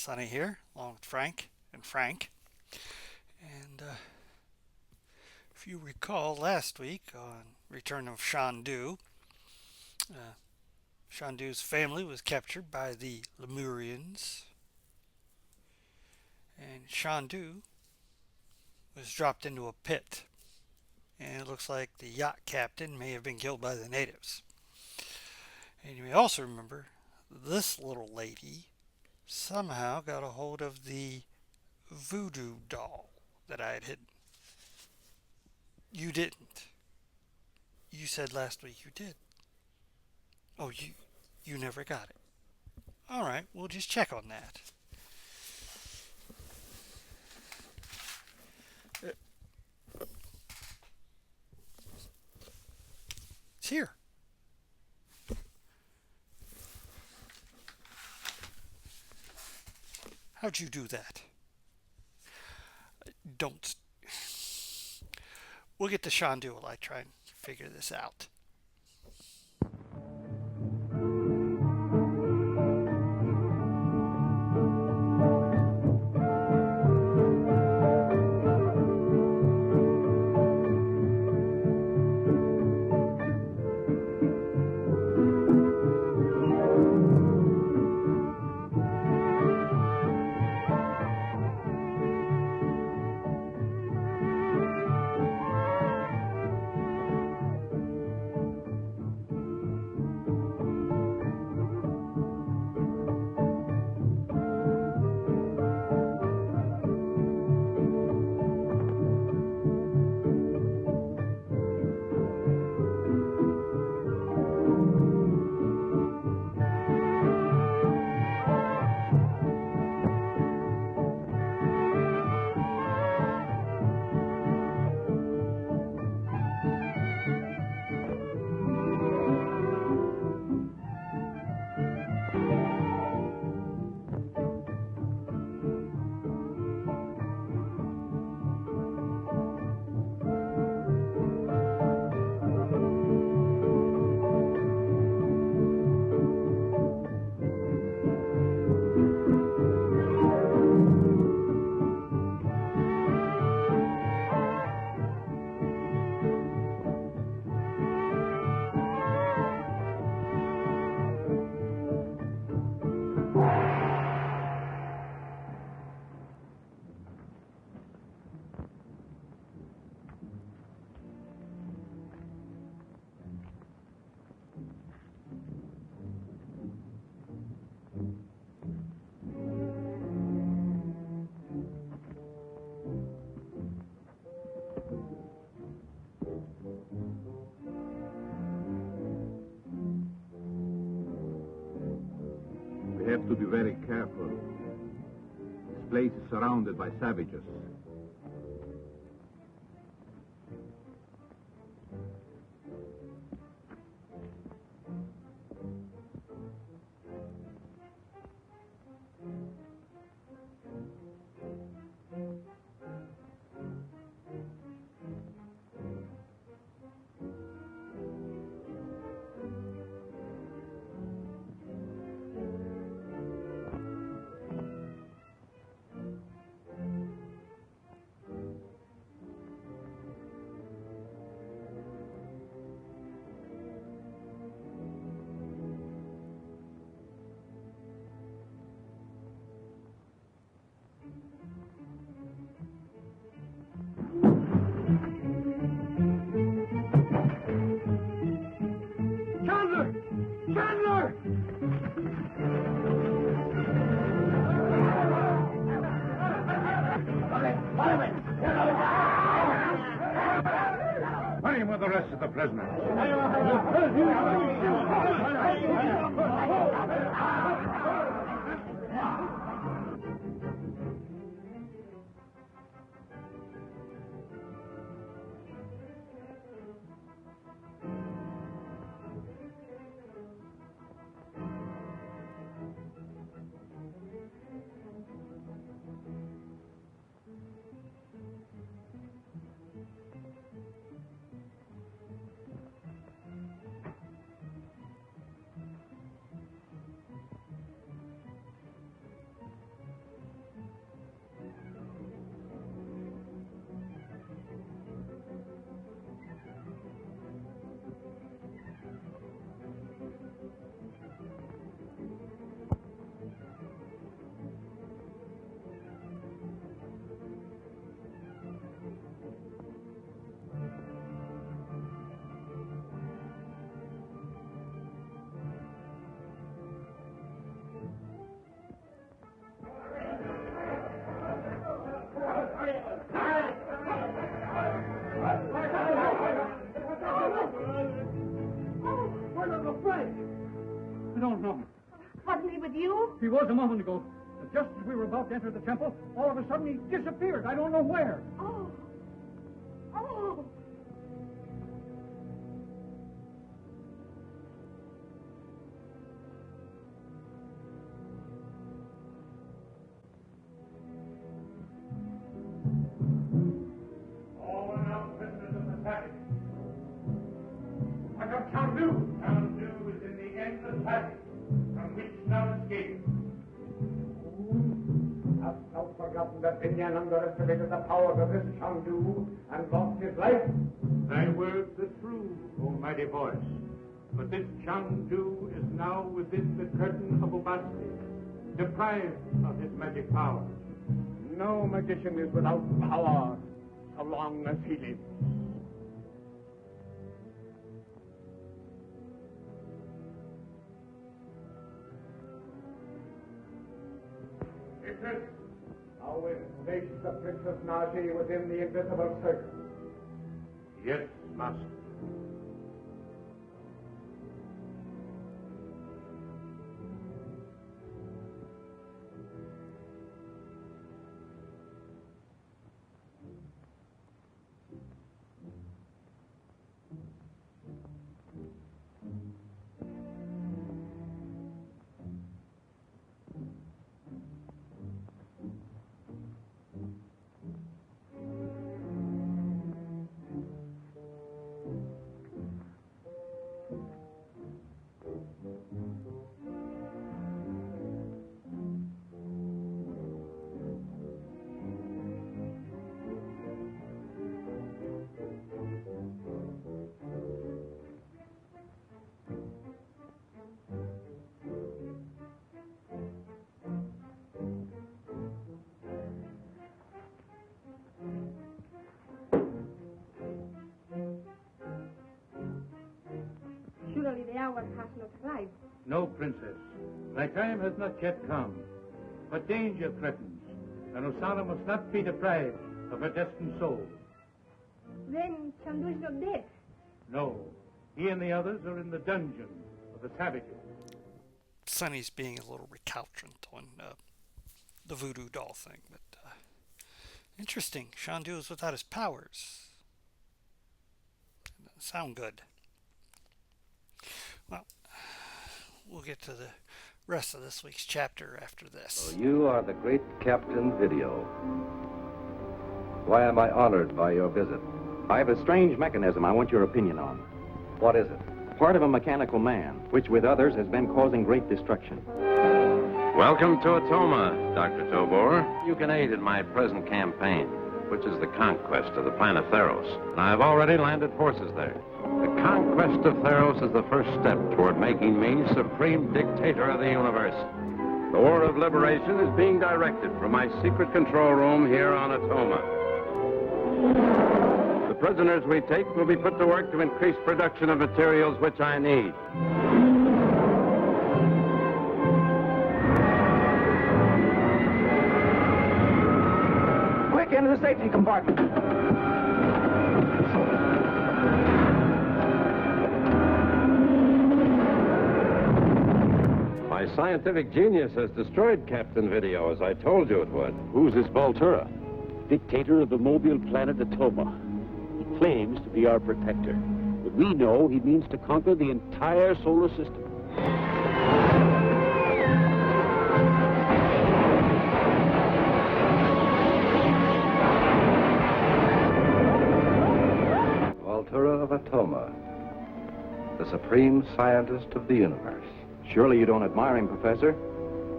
Sonny here, along with Frank and Frank. And if you recall last week on Return of Chandu, uh, Chandu's family was captured by the Lemurians, and Chandu was dropped into a pit. And it looks like the yacht captain may have been killed by the natives. And you may also remember this little lady somehow got a hold of the voodoo doll that I had hidden. You didn't. You said last week you did. Oh, you never got it. All right, we'll just check on that. Uh, It's here. How'd you do that? Don't. We'll get to Chandu while I try and figure this out. We have to be very careful. This place is surrounded by savages. Find him with the rest of the prisoners. He was a moment ago. But just as we were about to enter the temple, all of a sudden he disappeared. I don't know where. Oh. Oh. All are now prisoners of the passage. I have Chandu. Chandu is in the endless passage, from which none escape. Hast thou forgotten that Binyan underestimated the powers of this Chandu and lost his life? Thy words are true, O mighty voice. But this Chandu is now within the curtain of Ubasti, deprived of his magic powers. No magician is without power so long as he lives. Mistress, Thou wilt place the Princess Naji within the invisible circle. yes, master. Surely the hour has not arrived. No, Princess. Thy time has not yet come. But danger threatens, and Osana must not be deprived of her destined soul. Then Chandu is not dead. No, he and the others are in the dungeon of the savages. Sonny's being a little recalcitrant on the voodoo doll thing, but interesting. Chandu is without his powers. Doesn't sound good. Well, we'll get to the rest of this week's chapter after this. So you are the great Captain Video. Why am I honored by your visit? I have a strange mechanism I want your opinion on. What is it? Part of a mechanical man, which with others has been causing great destruction. Welcome to Atoma, Dr. Tobor. You can aid in my present campaign, which is the conquest of the planet Theros. And I've already landed forces there. The conquest of Theros is the first step toward making me supreme dictator of the universe. The war of liberation is being directed from my secret control room here on Atoma. The prisoners we take will be put to work to increase production of materials which I need. Quick, into the safety compartment. My scientific genius has destroyed Captain Video, as I told you it would. Who's this Voltura? Dictator of the mobile planet Atoma. He claims to be our protector. But we know he means to conquer the entire solar system. Voltura of Atoma, the supreme scientist of the universe. Surely you don't admire him, Professor.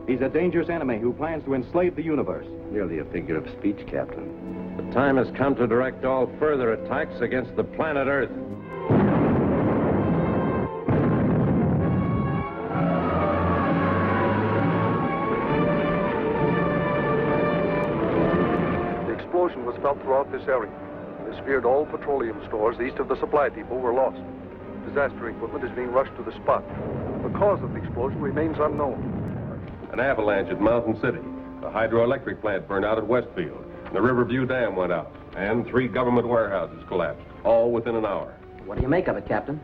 He's a dangerous enemy who plans to enslave the universe. Merely a figure of speech, Captain. The time has come to direct all further attacks against the planet Earth. The explosion was felt throughout this area. This feared all petroleum stores east of the supply depot were lost. Disaster equipment is being rushed to the spot. The cause of the explosion remains unknown. An avalanche at Mountain City. The hydroelectric plant burned out at Westfield. The Riverview Dam went out. And 3 government warehouses collapsed, all within an hour. What do you make of it, Captain?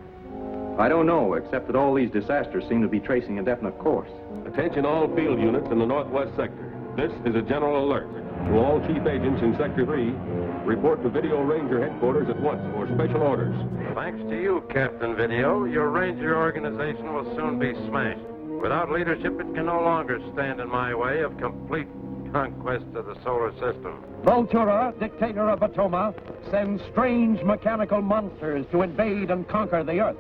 I don't know, except that all these disasters seem to be tracing a definite course. Attention all field units in the northwest sector. This is a general alert. To all chief agents in Sector 3, report to Video Ranger headquarters at once for special orders. Thanks to you, Captain Video, your Ranger organization will soon be smashed. Without leadership, it can no longer stand in my way of complete conquest of the solar system. Voltura, dictator of Atoma, sends strange mechanical monsters to invade and conquer the Earth.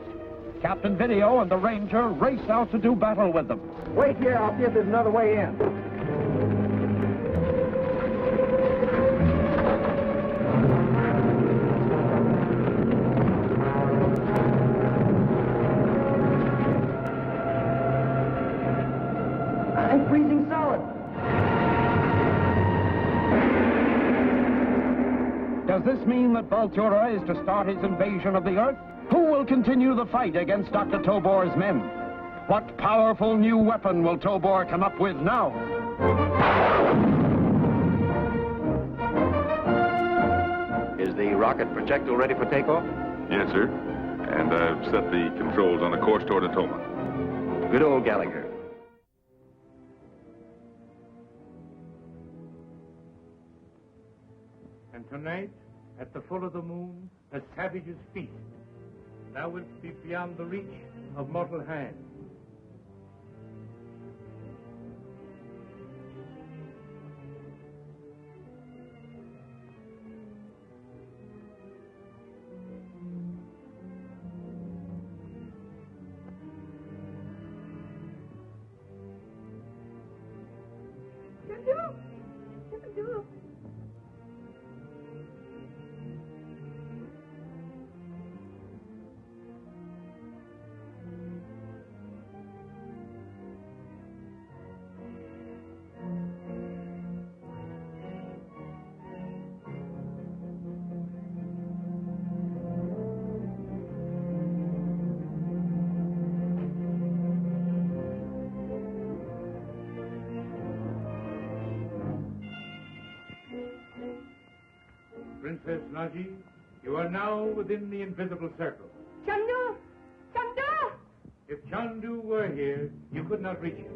Captain Video and the Ranger race out to do battle with them. Wait here, I'll see if there's another way in. I'm freezing solid. Does this mean that Voltura is to start his invasion of the Earth? Who will continue the fight against Dr. Tobor's men? What powerful new weapon will Tobor come up with now? Is the rocket projectile ready for takeoff? Yes, sir. And I've set the controls on a course toward Atoma. Good old Gallagher. And tonight, at the full of the moon, the savages feast. Thou wilt be beyond the reach of mortal hand. Chandu! Princess Naji, you are now within the invisible circle. Chandu! Chandu! If Chandu were here, you could not reach him.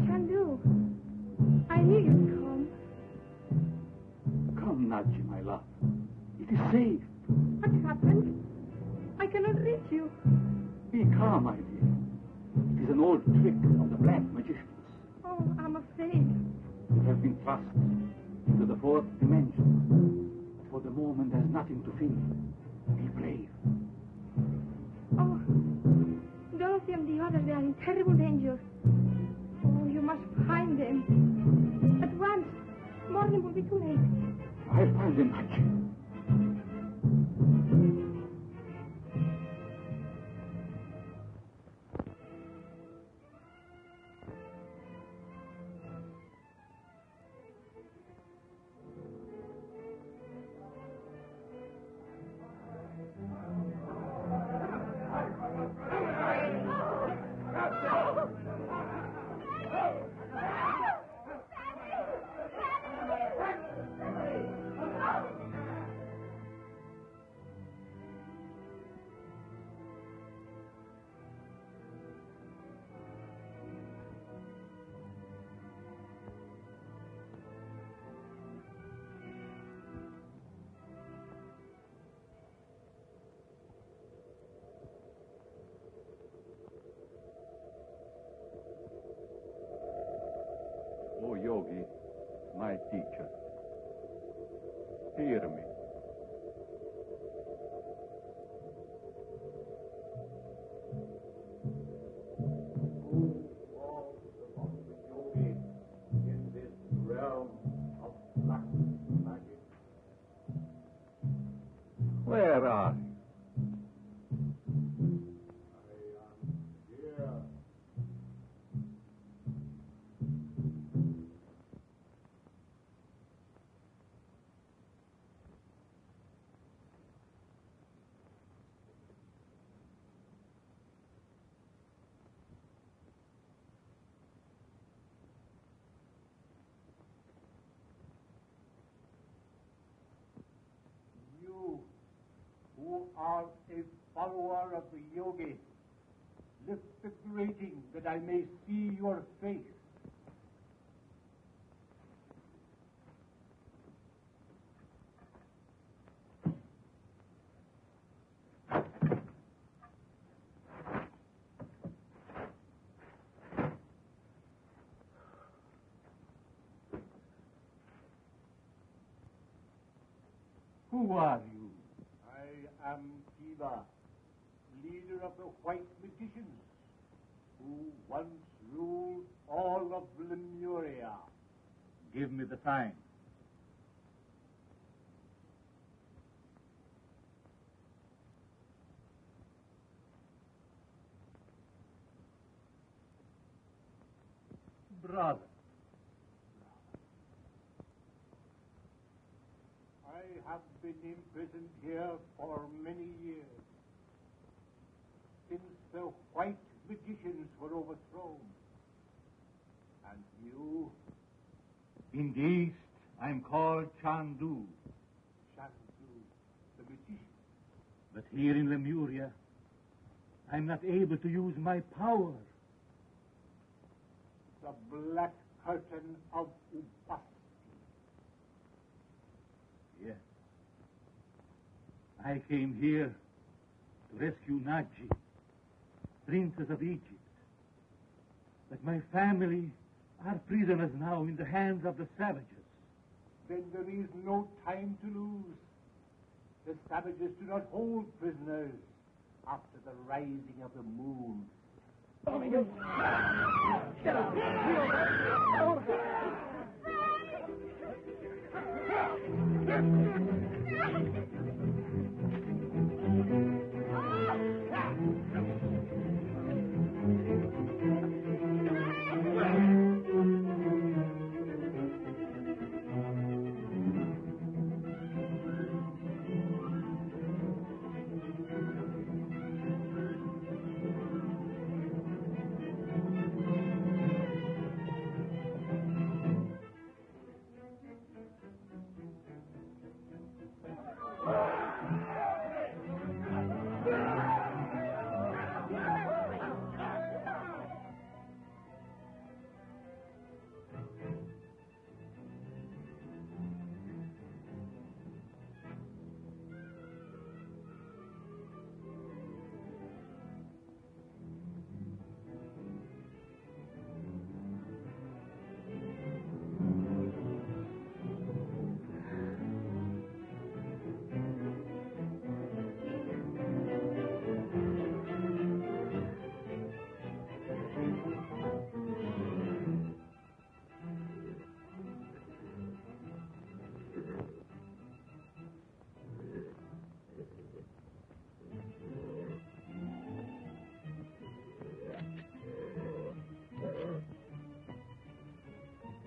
Chandu, I knew you'd come. Come, Naji, my love. It is safe. What happened? I cannot reach you. Be calm, my dear. It is an old trick of the black magicians. Oh, I'm afraid. You have been thrust into the fourth dimension. But for the moment, there's nothing to fear. Be brave. Oh, Dorothy and the others, they are in terrible danger. Oh, you must find them. At once. Morning will be too late. I'll find them, Naji. O Yogi, my teacher, hear me. Where are you? are a follower of the yogi. Lift the grating that I may see your face. Who are you? I am Kiva, leader of the white magicians, who once ruled all of Lemuria. Give me the sign. Brother. I have been imprisoned here for many years, since the white magicians were overthrown. And you? In the east, I'm called Chandu. Chandu, the magician. But here in Lemuria, I'm not able to use my power. The black curtain of Ubas. Yes. I came here to rescue Naji, princess of Egypt. But my family are prisoners now in the hands of the savages. Then there is no time to lose. The savages do not hold prisoners after the rising of the moon. Get up!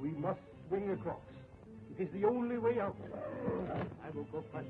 We must swing across. It is the only way out. I will go first.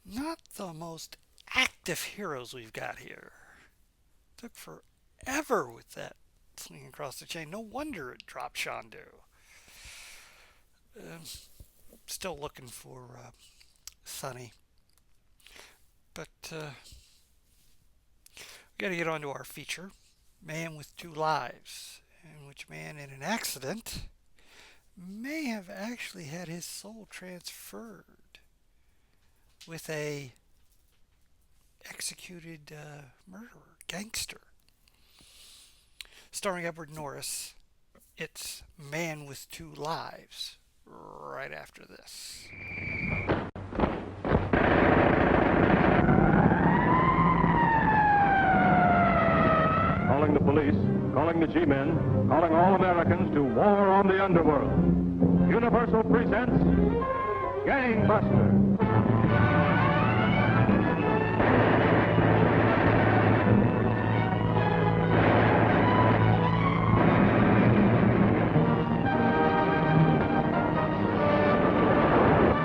Not the most active heroes we've got here. Took forever with that swinging across the chain. No wonder it dropped Chandu. Still looking for Sonny. But We got to get on to our feature, Man with Two Lives, in which man in an accident may have actually had his soul transferred with a executed murderer, gangster. Starring Edward Norris, it's Man with Two Lives, right after this. Calling the police, calling the G-men, calling all Americans to war on the underworld. Universal presents Gangbuster.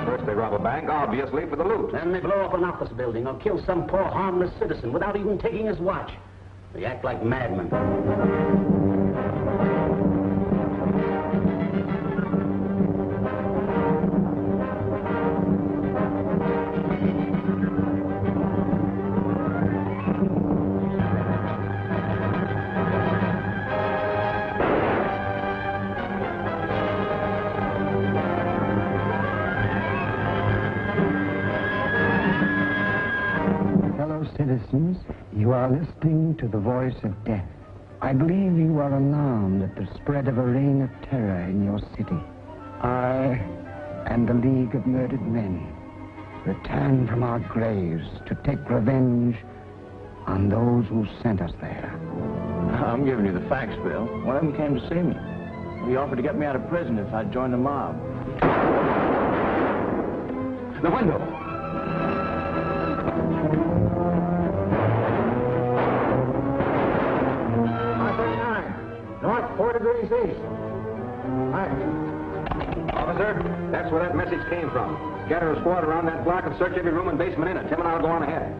First they rob a bank, obviously for the loot. Then they blow up an office building or kill some poor harmless citizen without even taking his watch. They act like madmen. Fellow citizens, you are listening to the voice of death. I believe you are alarmed at the spread of a reign of terror in your city. I and the League of Murdered Men return from our graves to take revenge on those who sent us there. I'm giving you the facts, Bill. One of them came to see me. He offered to get me out of prison if I'd join the mob. The window! North 4 degrees east. Officer, that's where that message came from. Scatter a squad around that block and search every room and basement in it. Tim and I'll go on ahead.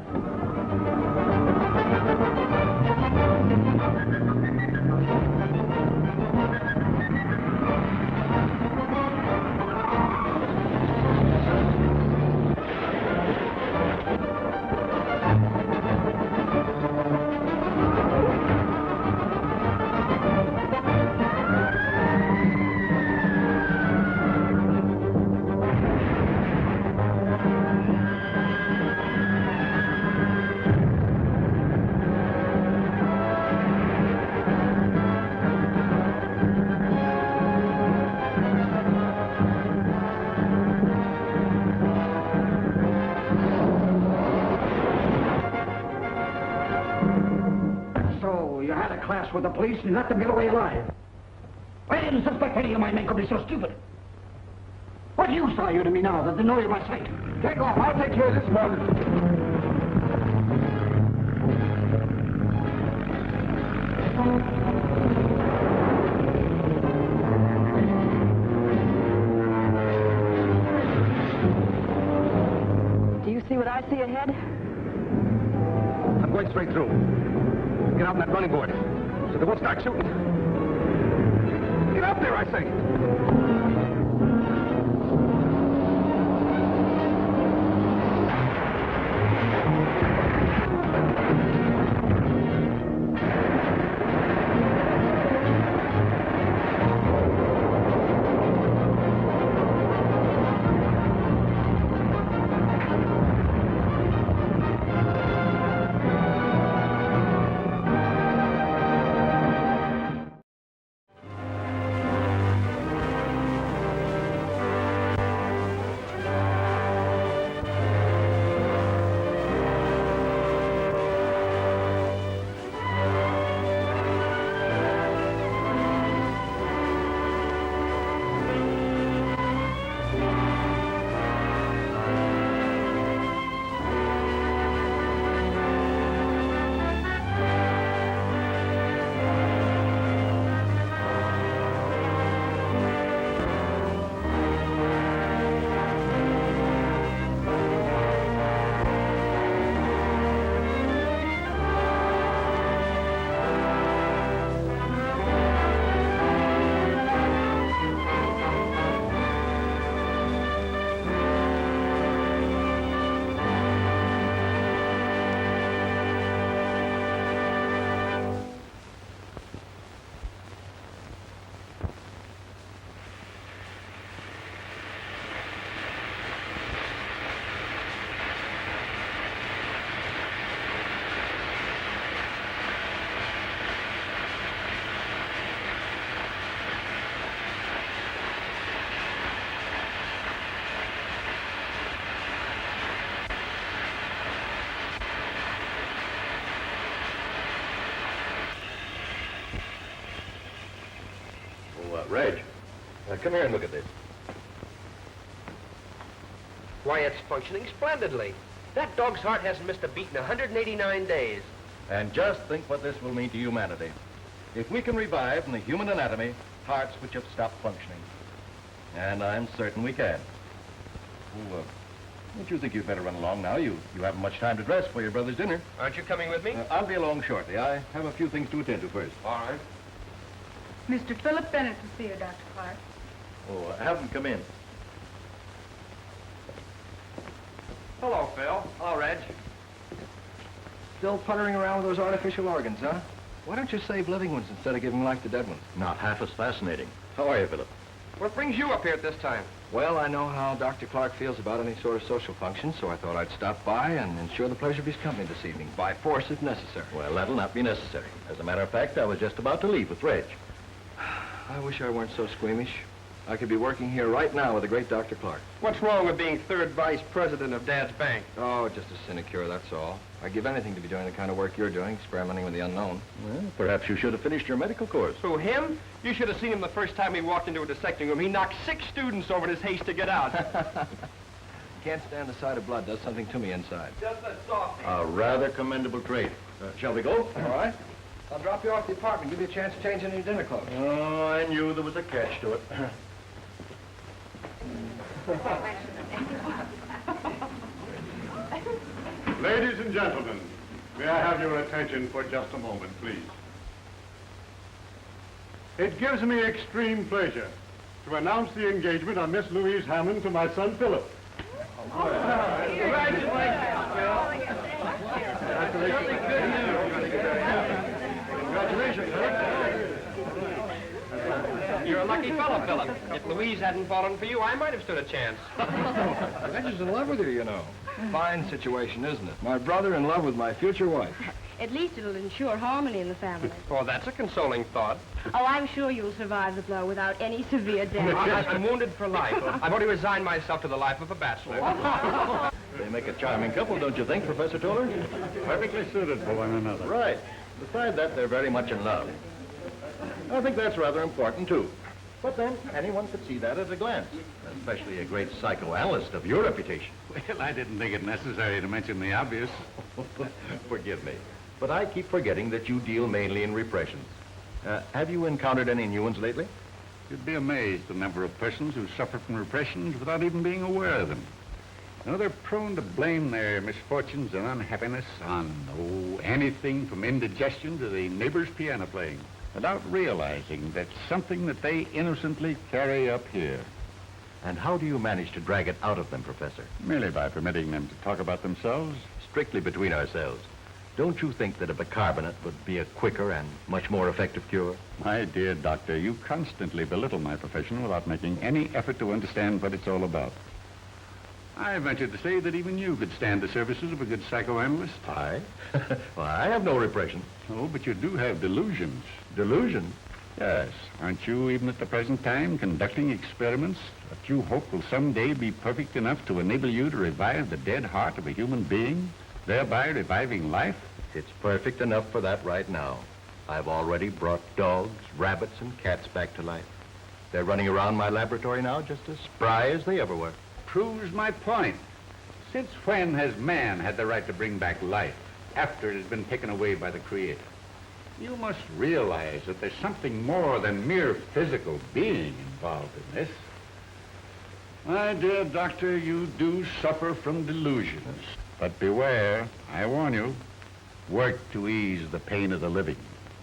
With the police and let them get away alive. I didn't suspect any of my men could be so stupid. What use are you to me now that they know you're my sight? Take off. I'll take care of this one. Do you see what I see ahead? I'm going straight through. Get out on that running board. So they won't start shooting. Get up there, I say! Reg, come here and look at this. Why, it's functioning splendidly. That dog's heart hasn't missed a beat in 189 days. And just think what this will mean to humanity. If we can revive in the human anatomy hearts which have stopped functioning. And I'm certain we can. Oh, don't you think you'd better run along now? You haven't much time to dress for your brother's dinner. Aren't you coming with me? I'll be along shortly. I have a few things to attend to first. All right. Mr. Philip Bennett to see you, Dr. Clark. Oh, have them come in. Hello, Phil. Hello, Reg. Still puttering around with those artificial organs, huh? Why don't you save living ones instead of giving life to dead ones? Not half as fascinating. How are you, Philip? What brings you up here at this time? Well, I know how Dr. Clark feels about any sort of social function, so I thought I'd stop by and ensure the pleasure of his company this evening, by force if necessary. Well, that'll not be necessary. As a matter of fact, I was just about to leave with Reg. I wish I weren't so squeamish. I could be working here right now with the great Dr. Clark. What's wrong with being third vice president of Dad's bank? Oh, just a sinecure, that's all. I'd give anything to be doing the kind of work you're doing, experimenting with the unknown. Well, perhaps you should have finished your medical course. Who, him? You should have seen him the first time he walked into a dissecting room. He knocked 6 students over in his haste to get out. Can't stand the sight of blood. Does something to me inside. Just a soft. A rather commendable trait. Shall we go? All right. I'll drop you off the apartment. Give you a chance to change into your dinner clothes. Oh, I knew there was a catch to it. Ladies and gentlemen, may I have your attention for just a moment, please? It gives me extreme pleasure to announce the engagement of Miss Louise Hammond to my son, Philip. Congratulations, You're a lucky fellow, Philip. If Louise hadn't fallen for you, I might have stood a chance. Reggie's in love with you, you know. Fine situation, isn't it? My brother in love with my future wife. At least it'll ensure harmony in the family. Oh, that's a consoling thought. Oh, I'm sure you'll survive the blow without any severe damage. I'm wounded for life. I've already resigned myself to the life of a bachelor. They make a charming couple, don't you think, Professor Toller? Perfectly suited for one another. Right. Besides that, they're very much in love. I think that's rather important, too. But then, anyone could see that at a glance, especially a great psychoanalyst of your reputation. Well, I didn't think it necessary to mention the obvious. Forgive me, but I keep forgetting that you deal mainly in repressions. Have you encountered any new ones lately? You'd be amazed the number of persons who suffer from repressions without even being aware of them. You know, they're prone to blame their misfortunes and unhappiness on, anything from indigestion to the neighbor's piano playing, without realizing that's something that they innocently carry up here. And how do you manage to drag it out of them, Professor? Merely by permitting them to talk about themselves. Strictly between ourselves. Don't you think that a bicarbonate would be a quicker and much more effective cure? My dear doctor, you constantly belittle my profession without making any effort to understand what it's all about. I venture to say that even you could stand the services of a good psychoanalyst. I? Well, I have no repression. Oh, but you do have delusions. Delusions? Yes. Aren't you, even at the present time, conducting experiments that you hope will someday be perfect enough to enable you to revive the dead heart of a human being, thereby reviving life? It's perfect enough for that right now. I've already brought dogs, rabbits, and cats back to life. They're running around my laboratory now just as spry as they ever were. Proves my point. Since when has man had the right to bring back life after it has been taken away by the Creator? You must realize that there's something more than mere physical being involved in this. My dear doctor, you do suffer from delusions. But beware, I warn you, work to ease the pain of the living,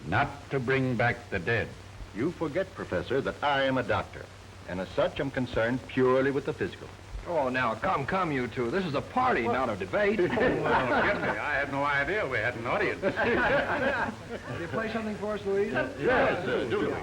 not to bring back the dead. You forget, Professor, that I am a doctor, and as such I'm concerned purely with the physical. Oh, now, come, you two. This is a party, not a debate. Oh, forgive me. I had no idea we had an audience. Will you play something for us, Louise? Yes, do, Louise.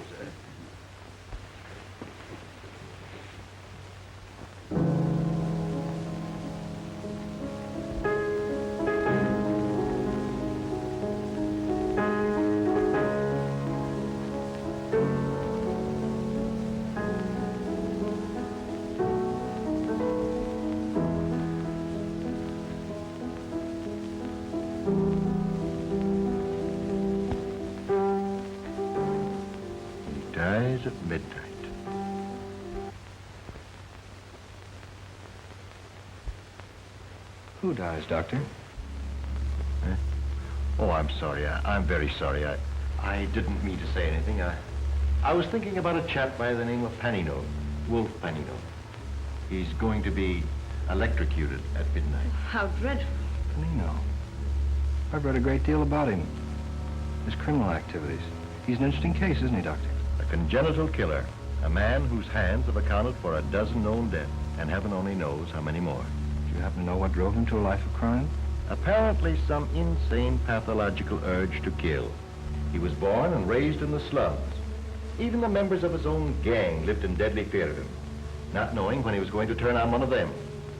dies at midnight. Who dies, Doctor? Oh, I'm sorry. I'm very sorry. I didn't mean to say anything. I was thinking about a chap by the name of Panino, Wolf Panino. He's going to be electrocuted at midnight. How dreadful. Panino. I've read a great deal about him. His criminal activities. He's an interesting case, isn't he, Doctor? A congenital killer. A man whose hands have accounted for a dozen known deaths, and heaven only knows how many more. Do you happen to know what drove him to a life of crime? Apparently some insane pathological urge to kill. He was born and raised in the slums. Even the members of his own gang lived in deadly fear of him, not knowing when he was going to turn on one of them.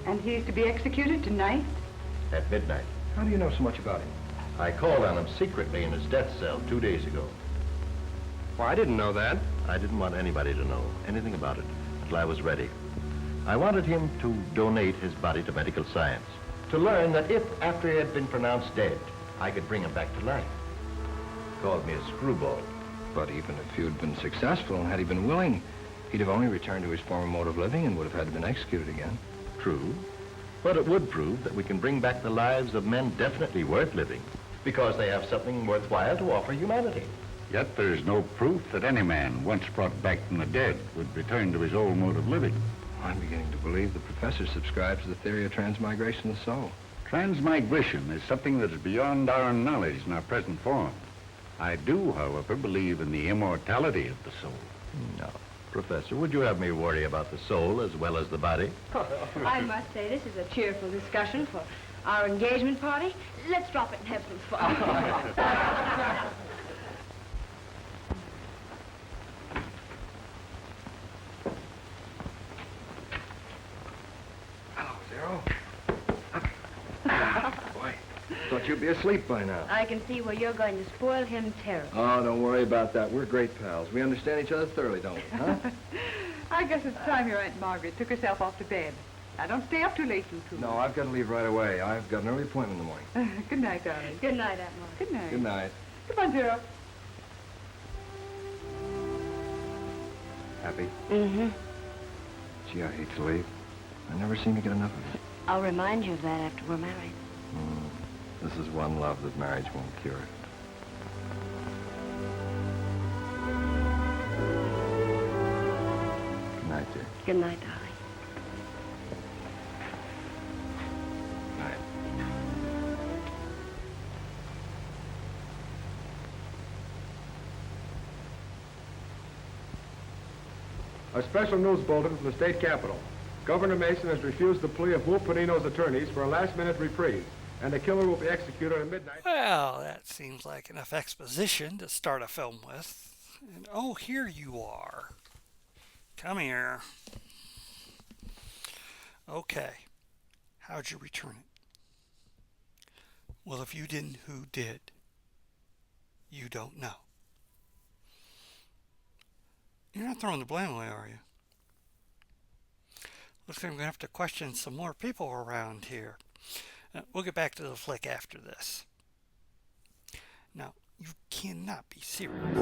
And he's to be executed tonight? At midnight. How do you know so much about him? I called on him secretly in his death cell 2 days ago. Well, I didn't know that. I didn't want anybody to know anything about it until I was ready. I wanted him to donate his body to medical science, to learn that if, after he had been pronounced dead, I could bring him back to life. He called me a screwball. But even if you'd been successful and had he been willing, he'd have only returned to his former mode of living and would have had to been executed again. True. But it would prove that we can bring back the lives of men definitely worth living, because they have something worthwhile to offer humanity. Yet there's no proof that any man, once brought back from the dead, would return to his old mode of living. I'm beginning to believe the professor subscribes to the theory of transmigration of the soul. Transmigration is something that is beyond our knowledge in our present form. I do, however, believe in the immortality of the soul. No. Professor, would you have me worry about the soul as well as the body? I must say, this is a cheerful discussion for our engagement party. Let's drop it and have some fun. Boy, thought you'd be asleep by now. I can see where you're going to spoil him terribly. Oh, don't worry about that. We're great pals. We understand each other thoroughly, don't we, huh? I guess it's time your Aunt Margaret took herself off to bed. Now, don't stay up too late, you two. No, I've got to leave right away. I've got an early appointment in the morning. Good night, darling. Good night, Aunt Margaret. Good night. Good night. Come on, Zero. Happy? Mm-hmm. Gee, I hate to leave. I never seem to get enough of it. I'll remind you of that after we're married. This is one love that marriage won't cure it. Good night, dear. Good night, darling. Night. A special news bulletin from the state capitol. Governor Mason has refused the plea of Wolf Panino's attorneys for a last-minute reprieve, and the killer will be executed at midnight. Well, that seems like enough exposition to start a film with. And oh, here you are. Come here. Okay. How'd you return it? Well, if you didn't, who did? You don't know. You're not throwing the blame away, are you? Looks like I'm going to have to question some more people around here. We'll get back to the flick after this. Now, you cannot be serious.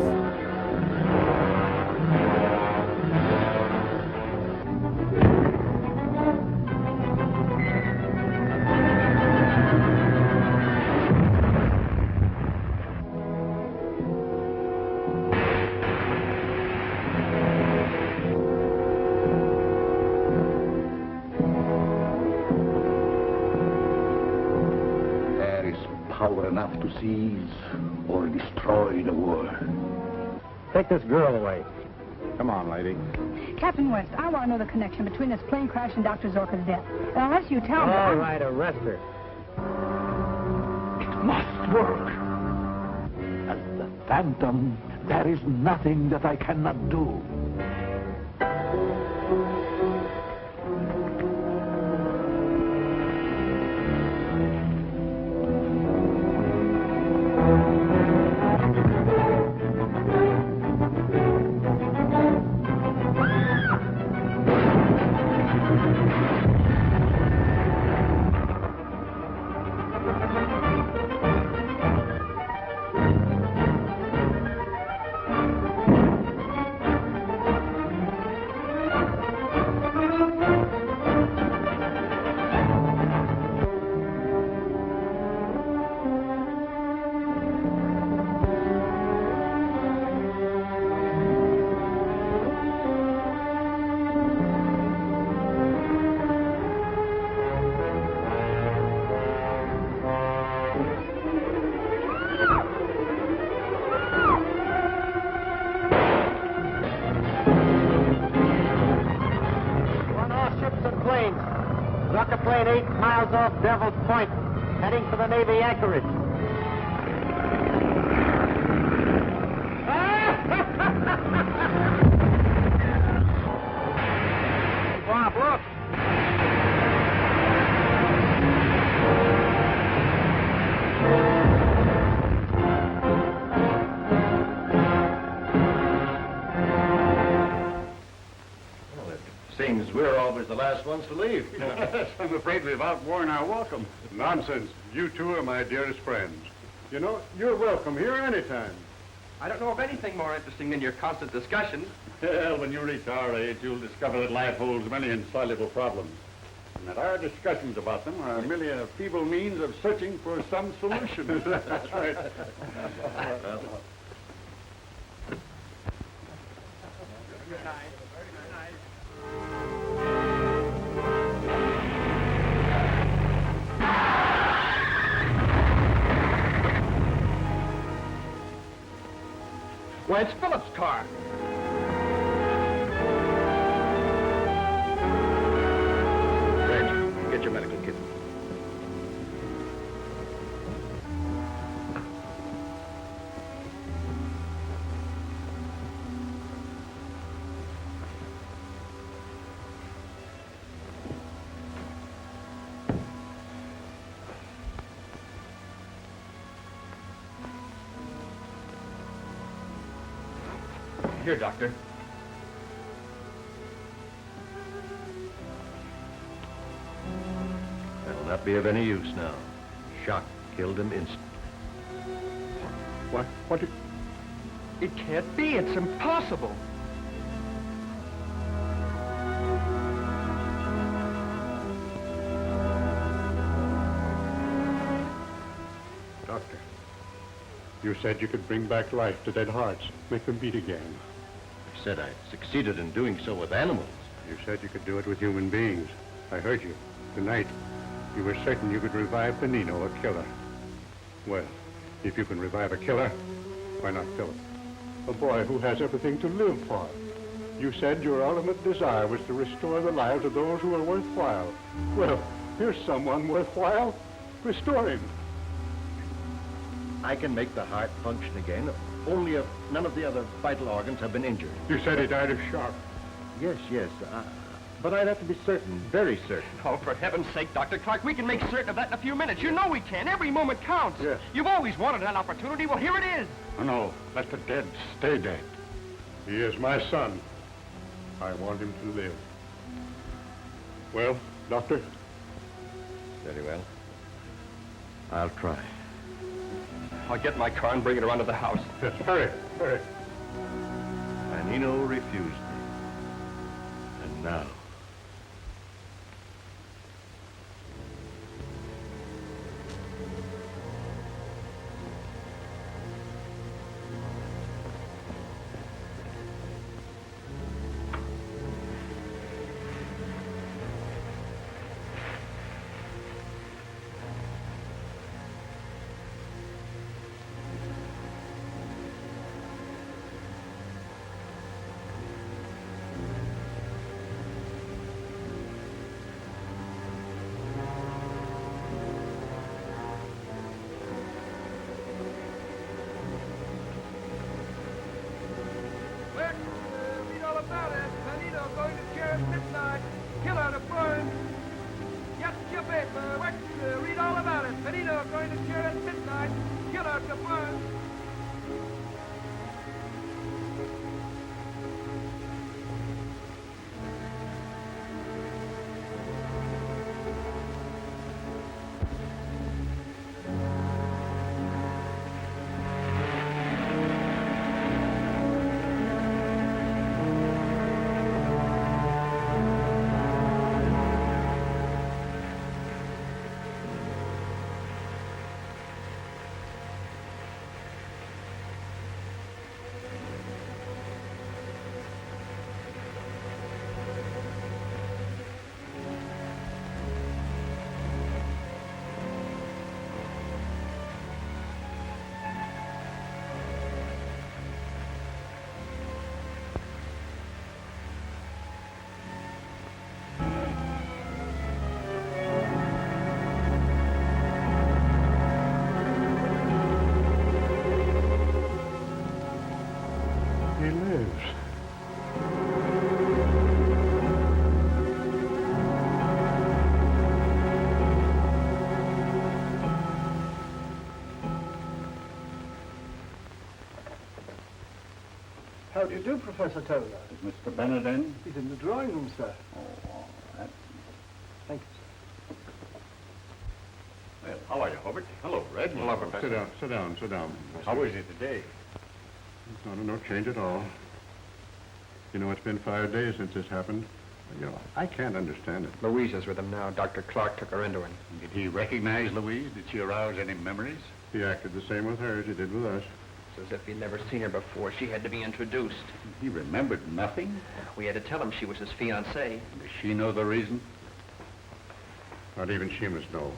Power enough to seize or destroy the world. Take this girl away. Come on, lady. Captain West, I want to know the connection between this plane crash and Dr. Zorka's death. And unless you tell me... All right, arrest her. It must work. As the Phantom, there is nothing that I cannot do. plane 8 miles off Devil's Point, heading for the Navy anchorage. Bob, look! Well, it seems we're always the last ones to leave. Yes, I'm afraid we've outworn our welcome. Nonsense. You two are my dearest friends. You know, you're welcome here anytime. I don't know of anything more interesting than your constant discussions. Well, when you reach our age, you'll discover that life holds many insoluble problems. And that our discussions about them are merely a feeble means of searching for some solution. That's right. Good night. Why, it's Philip's car. Reg, get your medical kit. Here, Doctor. That'll not be of any use now. Shock killed him instant. What? It can't be. It's impossible. Doctor, you said you could bring back life to dead hearts, make them beat again. I said I succeeded in doing so with animals. You said you could do it with human beings. I heard you. Tonight, you were certain you could revive Benino, a killer. Well, if you can revive a killer, why not Philip? A boy who has everything to live for. You said your ultimate desire was to restore the lives of those who are worthwhile. Well, here's someone worthwhile. Restore him. I can make the heart function again, only if none of the other vital organs have been injured. You said he died of shock. Yes. But I'd have to be certain, very certain. Oh, for heaven's sake, Dr. Clark, we can make certain of that in a few minutes. You know we can. Every moment counts. Yes. You've always wanted an opportunity. Well, here it is. No, let the dead stay dead. He is my son. I want him to live. Well, Doctor? Very well. I'll try. I'll get my car and bring it around to the house. Yes, hurry. Benino refused me. And now... He lives. How do you do, Professor Todd? Is Mr. Bennett in? He's in the drawing room, sir. Oh, all right. Thank you, sir. Well, how are you, Hobart? Hello, Red. Hello, Professor. Sit down. How is it today? No change at all. You know, it's been 5 days since this happened. You know, I can't understand it. Louise is with him now. Dr. Clark took her into him. Did he recognize Louise? Did she arouse any memories? He acted the same with her as he did with us. It's as if he'd never seen her before. She had to be introduced. He remembered nothing? We had to tell him she was his fiancée. Does she know the reason? Not even she must know.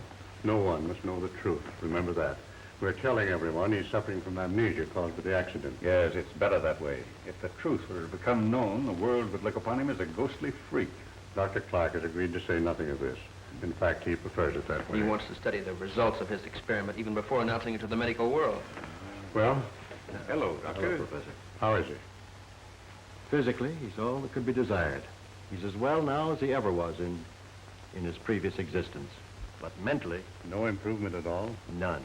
No one must know the truth. Remember that. We're telling everyone he's suffering from amnesia caused by the accident. Yes, it's better that way. If the truth were to become known, the world would look upon him as a ghostly freak. Dr. Clark has agreed to say nothing of this. In fact, he prefers it that way. He wants to study the results of his experiment even before announcing it to the medical world. Well? Hello, Doctor. Hello, Professor. How is he? Physically, he's all that could be desired. He's as well now as he ever was in his previous existence. But mentally... No improvement at all? None.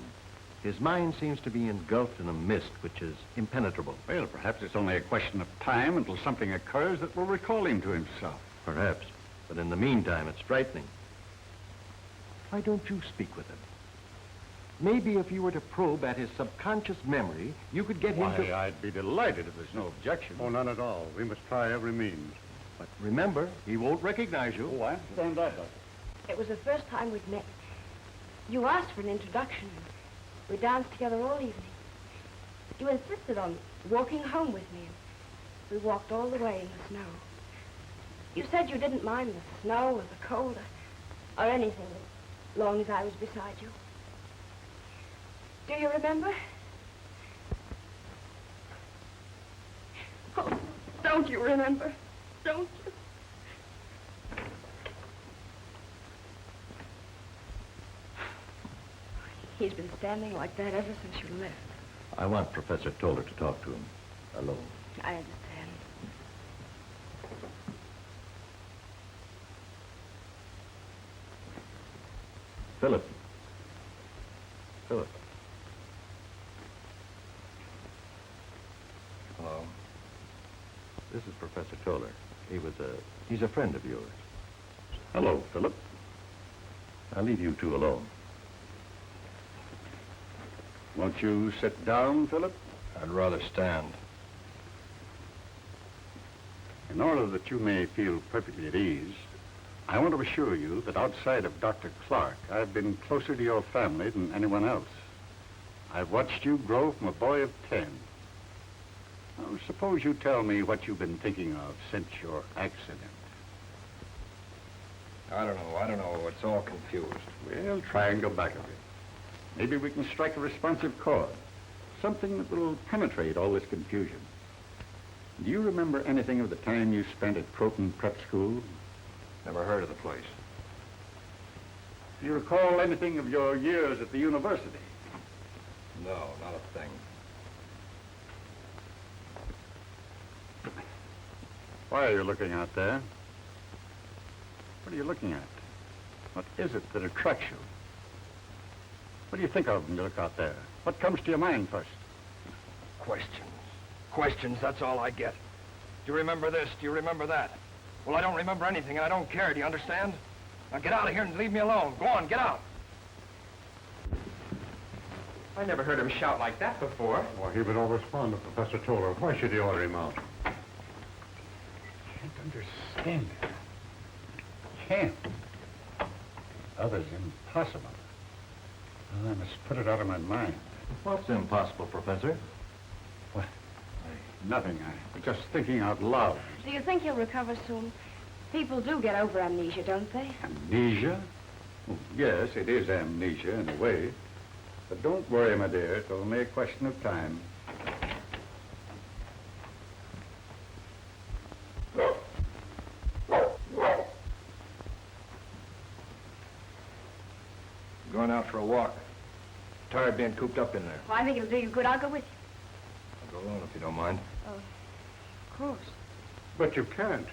His mind seems to be engulfed in a mist which is impenetrable. Well, perhaps it's only a question of time until something occurs that will recall him to himself. Perhaps. But in the meantime, it's frightening. Why don't you speak with him? Maybe if you were to probe at his subconscious memory, you could get him to... Why, I'd be delighted if there's no objection. Oh, none at all. We must try every means. But remember, he won't recognize you. Oh, I understand that, Doctor. It was the first time we'd met. You asked for an introduction. We danced together all evening. You insisted on walking home with me, and we walked all the way in the snow. You said you didn't mind the snow or the cold or anything as long as I was beside you. Do you remember? Oh, don't you remember? Don't you? He's been standing like that ever since you left. I want Professor Toller to talk to him alone. I understand. Philip. Hello. This is Professor Toller. He's a friend of yours. Hello, Philip. I'll leave you two alone. Won't you sit down, Philip? I'd rather stand. In order that you may feel perfectly at ease, I want to assure you that outside of Dr. Clark, I've been closer to your family than anyone else. I've watched you grow from a boy of 10. Now, suppose you tell me what you've been thinking of since your accident. I don't know. It's all confused. Well, try and go back a bit. Maybe we can strike a responsive chord. Something that will penetrate all this confusion. Do you remember anything of the time you spent at Croton Prep School? Never heard of the place. Do you recall anything of your years at the university? No, not a thing. Why are you looking out there? What are you looking at? What is it that attracts you? What do you think of when you look out there? What comes to your mind first? Questions, that's all I get. Do you remember this? Do you remember that? Well, I don't remember anything, and I don't care, do you understand? Now get out of here and leave me alone. Go on, get out. I never heard him shout like that before. Well, he would always respond to Professor Toller. Why should he order him out? Can't understand it. Can't. Others impossible. Well, I must put it out of my mind. What's impossible, Professor? What? Nothing. I was just thinking out loud. Do you think he'll recover soon? People do get over amnesia, don't they? Amnesia? Oh, yes, it is amnesia in a way. But don't worry, my dear. It's only a question of time. Going out for a walk. Tired being cooped up in there. Well, I think it'll do you good. I'll go with you. I'll go alone if you don't mind. Oh, course. But you can't,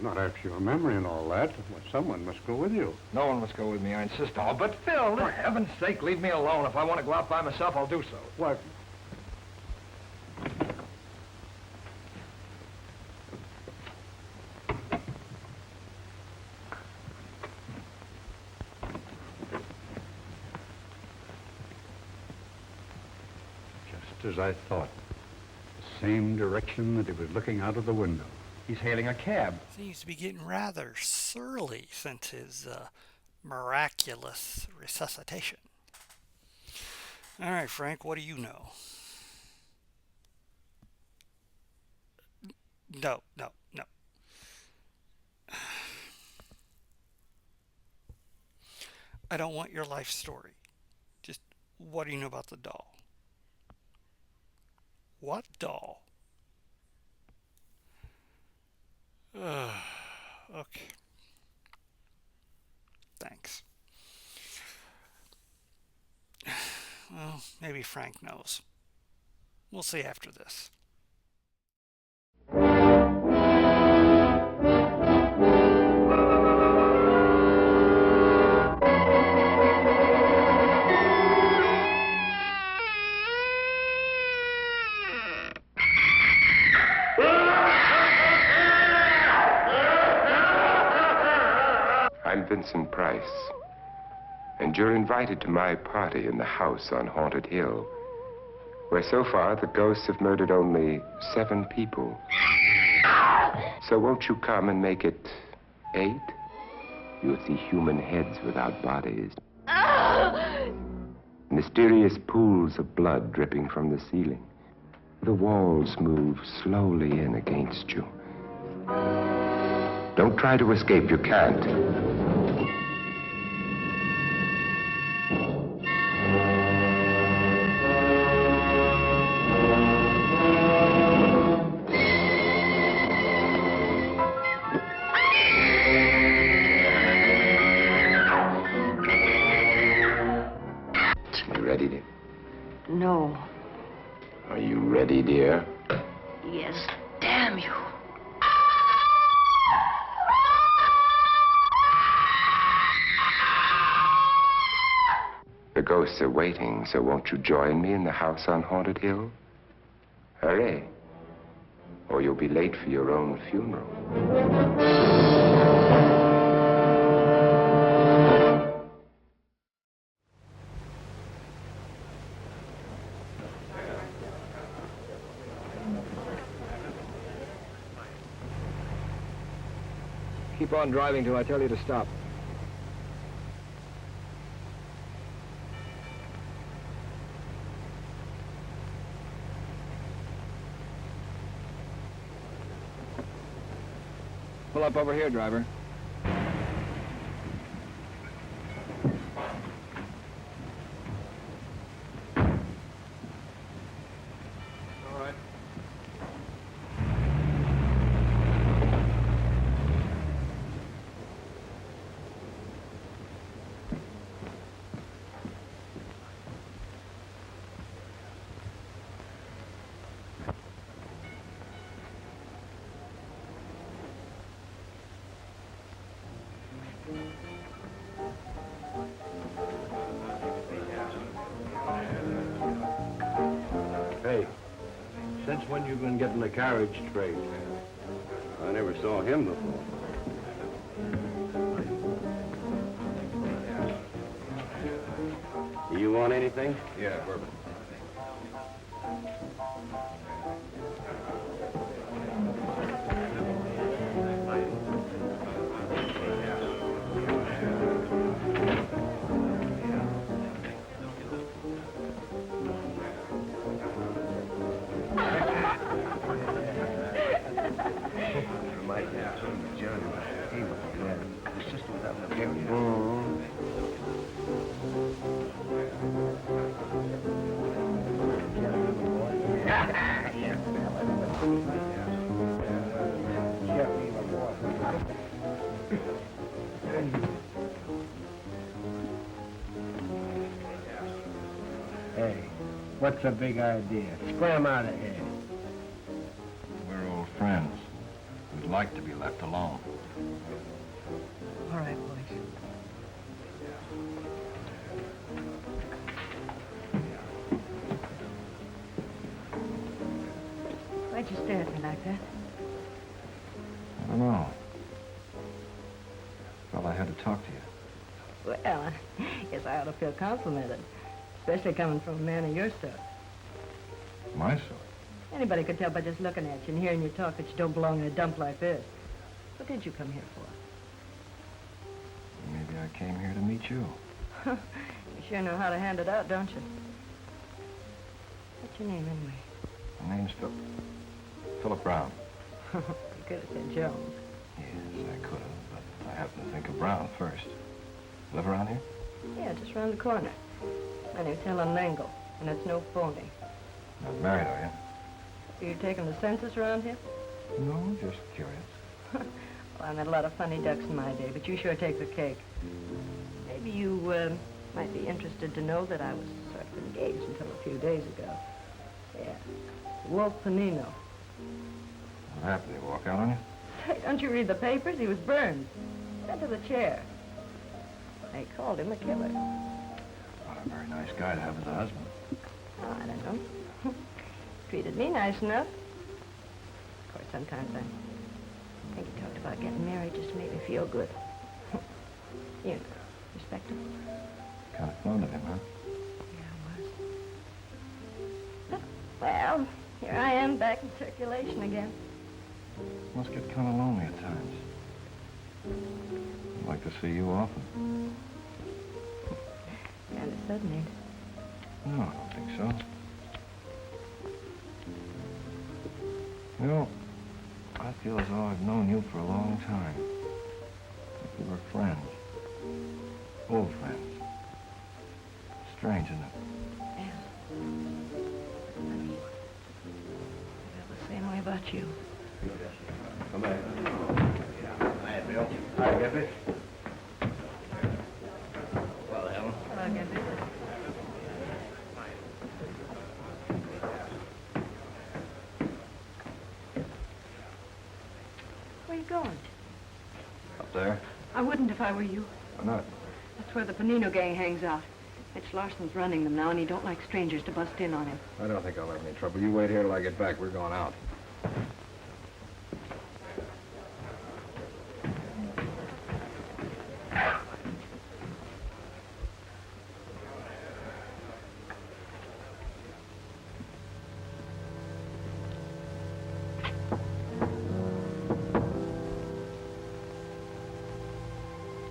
not after your memory and all that. Well, someone must go with you. No one must go with me, I insist on it. But Phil, for heaven's sake, leave me alone. If I want to go out by myself, I'll do so. What? Just as I thought. The same direction that he was looking out of the window. He's hailing a cab. Seems to be getting rather surly since his miraculous resuscitation. All right, Frank, what do you know? No. I don't want your life story. Just what do you know about the doll? What doll? Okay. Thanks. Well, maybe Frank knows. We'll see after this. I'm Vincent Price, and you're invited to my party in the house on Haunted Hill, where so far the ghosts have murdered only 7 people. So won't you come and make it 8? You'll see human heads without bodies. Mysterious pools of blood dripping from the ceiling. The walls move slowly in against you. Don't try to escape, you can't. You ready, dear? No. Are you ready, dear? Yes, damn you. The ghosts are waiting, so won't you join me in the house on Haunted Hill? Hurry, or you'll be late for your own funeral. Keep on driving till I tell you to stop. Pull up over here, driver. All right. Hey, since when you been getting the carriage straight? I never saw him before. You want anything? Yeah, bourbon. Hey, what's the big idea? Scram out of here. We're old friends. We'd like to be left alone. All right, boys. Why'd you stare at me like that? I don't know. Felt I had to talk to you. Well, I guess I ought to feel complimented, especially coming from a man of your sort. My sort? Anybody could tell by just looking at you and hearing you talk that you don't belong in a dump like this. What did you come here for? Maybe I came here to meet you. You sure know how to hand it out, don't you? What's your name, anyway? My name's Philip Brown. You could have said Jones. Yes, I could have, but I happened to think of Brown first. Live around here? Yeah, just around the corner. My name's Helen Langle, and it's no phony. Not married, are you? Are you taking the census around here? No, just curious. Well, I met a lot of funny ducks in my day, but you sure take the cake. Maybe you might be interested to know that I was sort of engaged until a few days ago. Yeah, Wolf Panino. What happened? Did he walk out on you? Hey, don't you read the papers? He was burned. Sent to the chair. They called him a killer. Not a very nice guy to have as a husband. Oh, I don't know. Treated me nice enough. Of course, sometimes I think he talked about getting married just to make me feel good. You know, respect him. Kind of fond of him, huh? Yeah, I was. Well, here I am back in circulation again. Must get kind of lonely at times. I'd like to see you often. Kind of sudden, ain't it? No, I don't think so. You know, I feel as though I've known you for a long time. Like we were friends. Old friends. Strange, isn't it? Yeah. Funny. I feel the same way about you. Come back. Hi, Bill. Hi, Gifford. Well, Helen. Hello, Gifford. Where are you going? Up there. I wouldn't if I were you. Why not? That's where the Panino gang hangs out. Mitch Larson's running them now, and he don't like strangers to bust in on him. I don't think I'll have any trouble. You wait here till I get back. We're going out.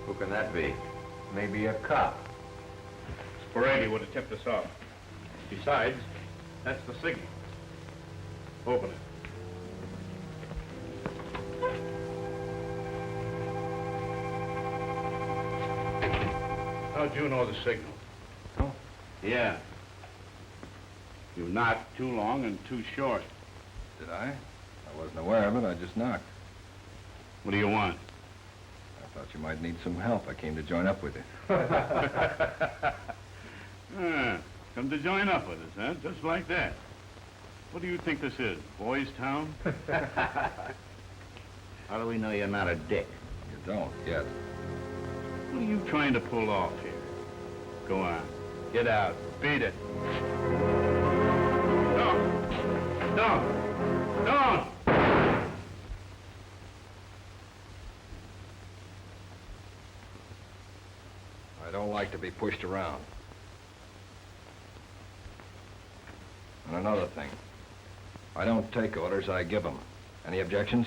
Who can that be? Maybe a cop. Sporady would have tipped us off. Besides, that's the signal. Open it. How'd you know the signal? Oh? Yeah. You knocked too long and too short. Did I? I wasn't aware of it. I just knocked. What do you want? I thought you might need some help. I came to join up with you. Come to join up with us, huh? Just like that. What do you think this is, Boys Town? How do we know you're not a dick? You don't, yet. What are you trying to pull off here? Go on. Get out. Beat it. Don't! Don't! Don't! I don't like to be pushed around. And another thing. I don't take orders, I give them. Any objections?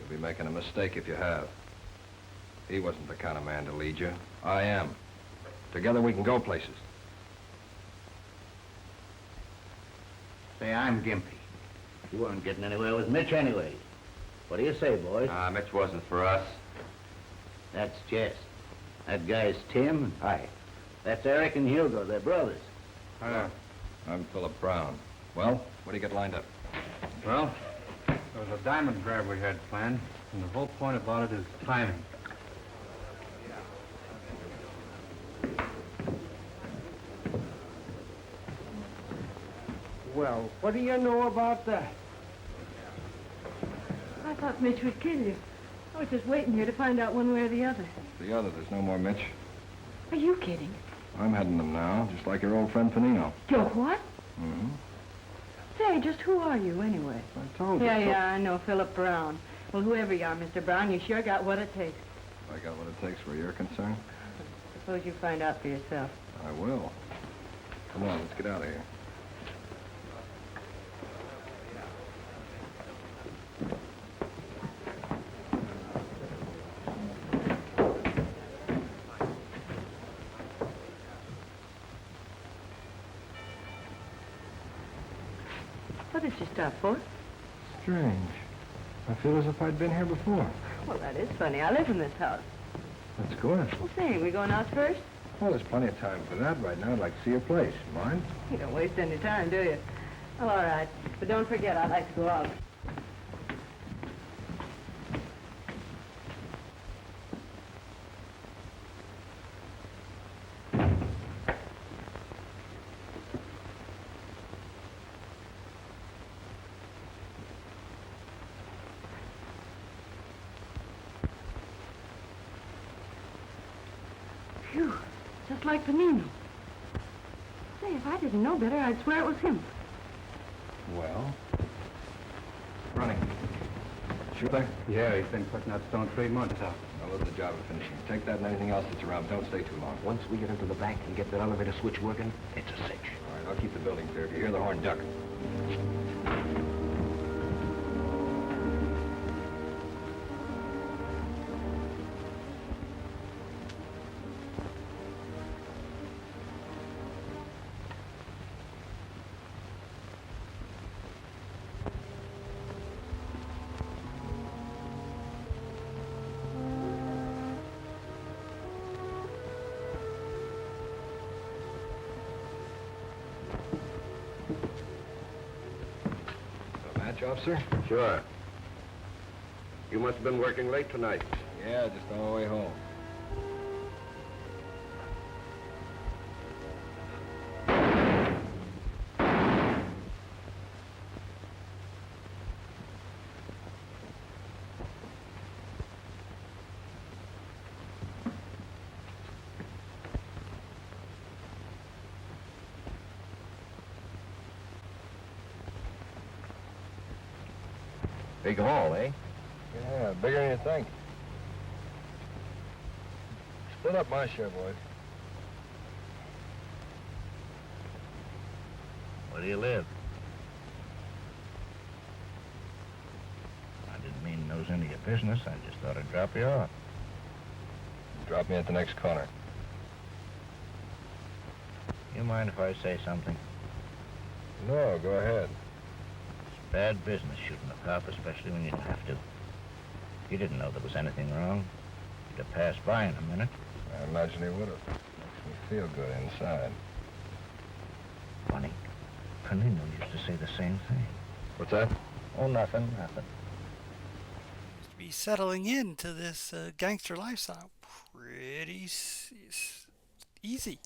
You'll be making a mistake if you have. He wasn't the kind of man to lead you. I am. Together we can go places. Say, I'm Gimpy. You weren't getting anywhere with Mitch anyways. What do you say, boys? Mitch wasn't for us. That's Jess. That guy's Tim. Hi. That's Eric and Hugo. They're brothers. Hi. I'm Philip Brown. Well, what do you get lined up? Well, there was a diamond grab we had planned, and the whole point about it is timing. Well, what do you know about that? thought Mitch would kill you. I was just waiting here to find out one way or the other. The other, there's no more Mitch. Are you kidding? I'm heading them now, just like your old friend Panino. You're what? Mm-hmm. Say, just who are you, anyway? I told you. Yeah, I know, Philip Brown. Well, whoever you are, Mr. Brown, you sure got what it takes. I got what it takes where you're concerned. Suppose you find out for yourself. I will. Come on, let's get out of here. What did you stop for? Strange. I feel as if I'd been here before. Well, that is funny. I live in this house. That's good. Well, say, we going out first? Well, there's plenty of time for that right now. I'd like to see your place. Mind? You don't waste any time, do you? Well, all right. But don't forget, I'd like to go out. Phew, just like Panino. Say, if I didn't know better, I'd swear it was him. Well? Running. Sure thing? Yeah, he's been putting that stone 3 months out. I'll load the job of finishing. Take that and anything else that's around. Don't stay too long. Once we get into the bank and get that elevator switch working, it's a cinch. All right, I'll keep the building clear. If you hear the horn, duck. Officer? Sure. You must have been working late tonight. Yeah, just on my way home. Big haul, eh? Yeah, bigger than you think. Split up my share, boys. Where do you live? I didn't mean to nose into your business. I just thought I'd drop you off. Drop me at the next corner. You mind if I say something? No, go ahead. It's bad business shooting a cop, especially when you have to. You didn't know there was anything wrong. You'd have passed by in a minute. I imagine he would have. Makes me feel good inside. Funny. Panino used to say the same thing. What's that? Oh, nothing. To be settling into this gangster lifestyle pretty easy.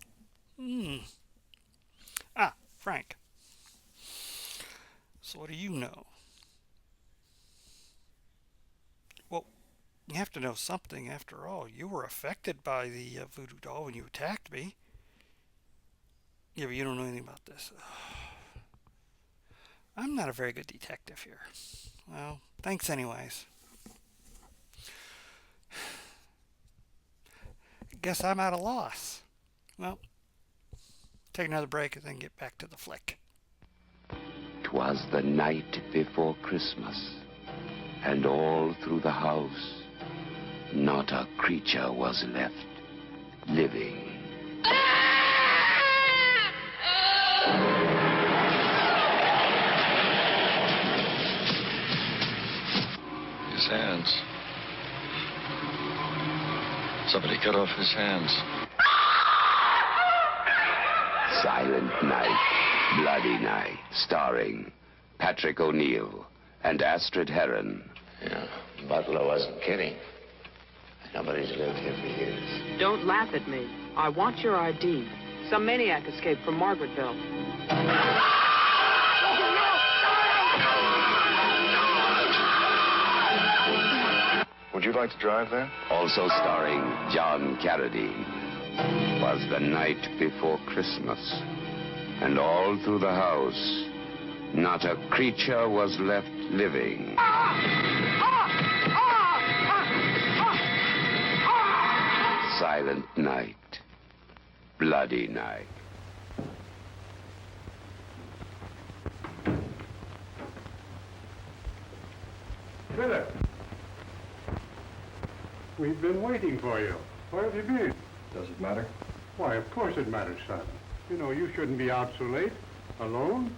Ah, Frank. So what do you know? Well, you have to know something after all. You were affected by the voodoo doll when you attacked me. Yeah, but you don't know anything about this. I'm not a very good detective here. Well, thanks anyways. I guess I'm at a loss. Well, take another break and then get back to the flick. 'Twas the night before Christmas, and all through the house, not a creature was left living. His hands. Somebody cut off his hands. Silent Night, Bloody Night, starring Patrick O'Neill and Astrid Heron. Yeah, Butler wasn't kidding. Nobody's lived here for years. Don't laugh at me. I want your ID. Some maniac escaped from Margaretville. you like to drive there? Also starring John Carradine. Was the night before Christmas. And all through the house, not a creature was left living. Silent night. Bloody night. Philip! We've been waiting for you. Where have you been? Does it matter? Why, of course it matters, son. You know, you shouldn't be out so late. Alone?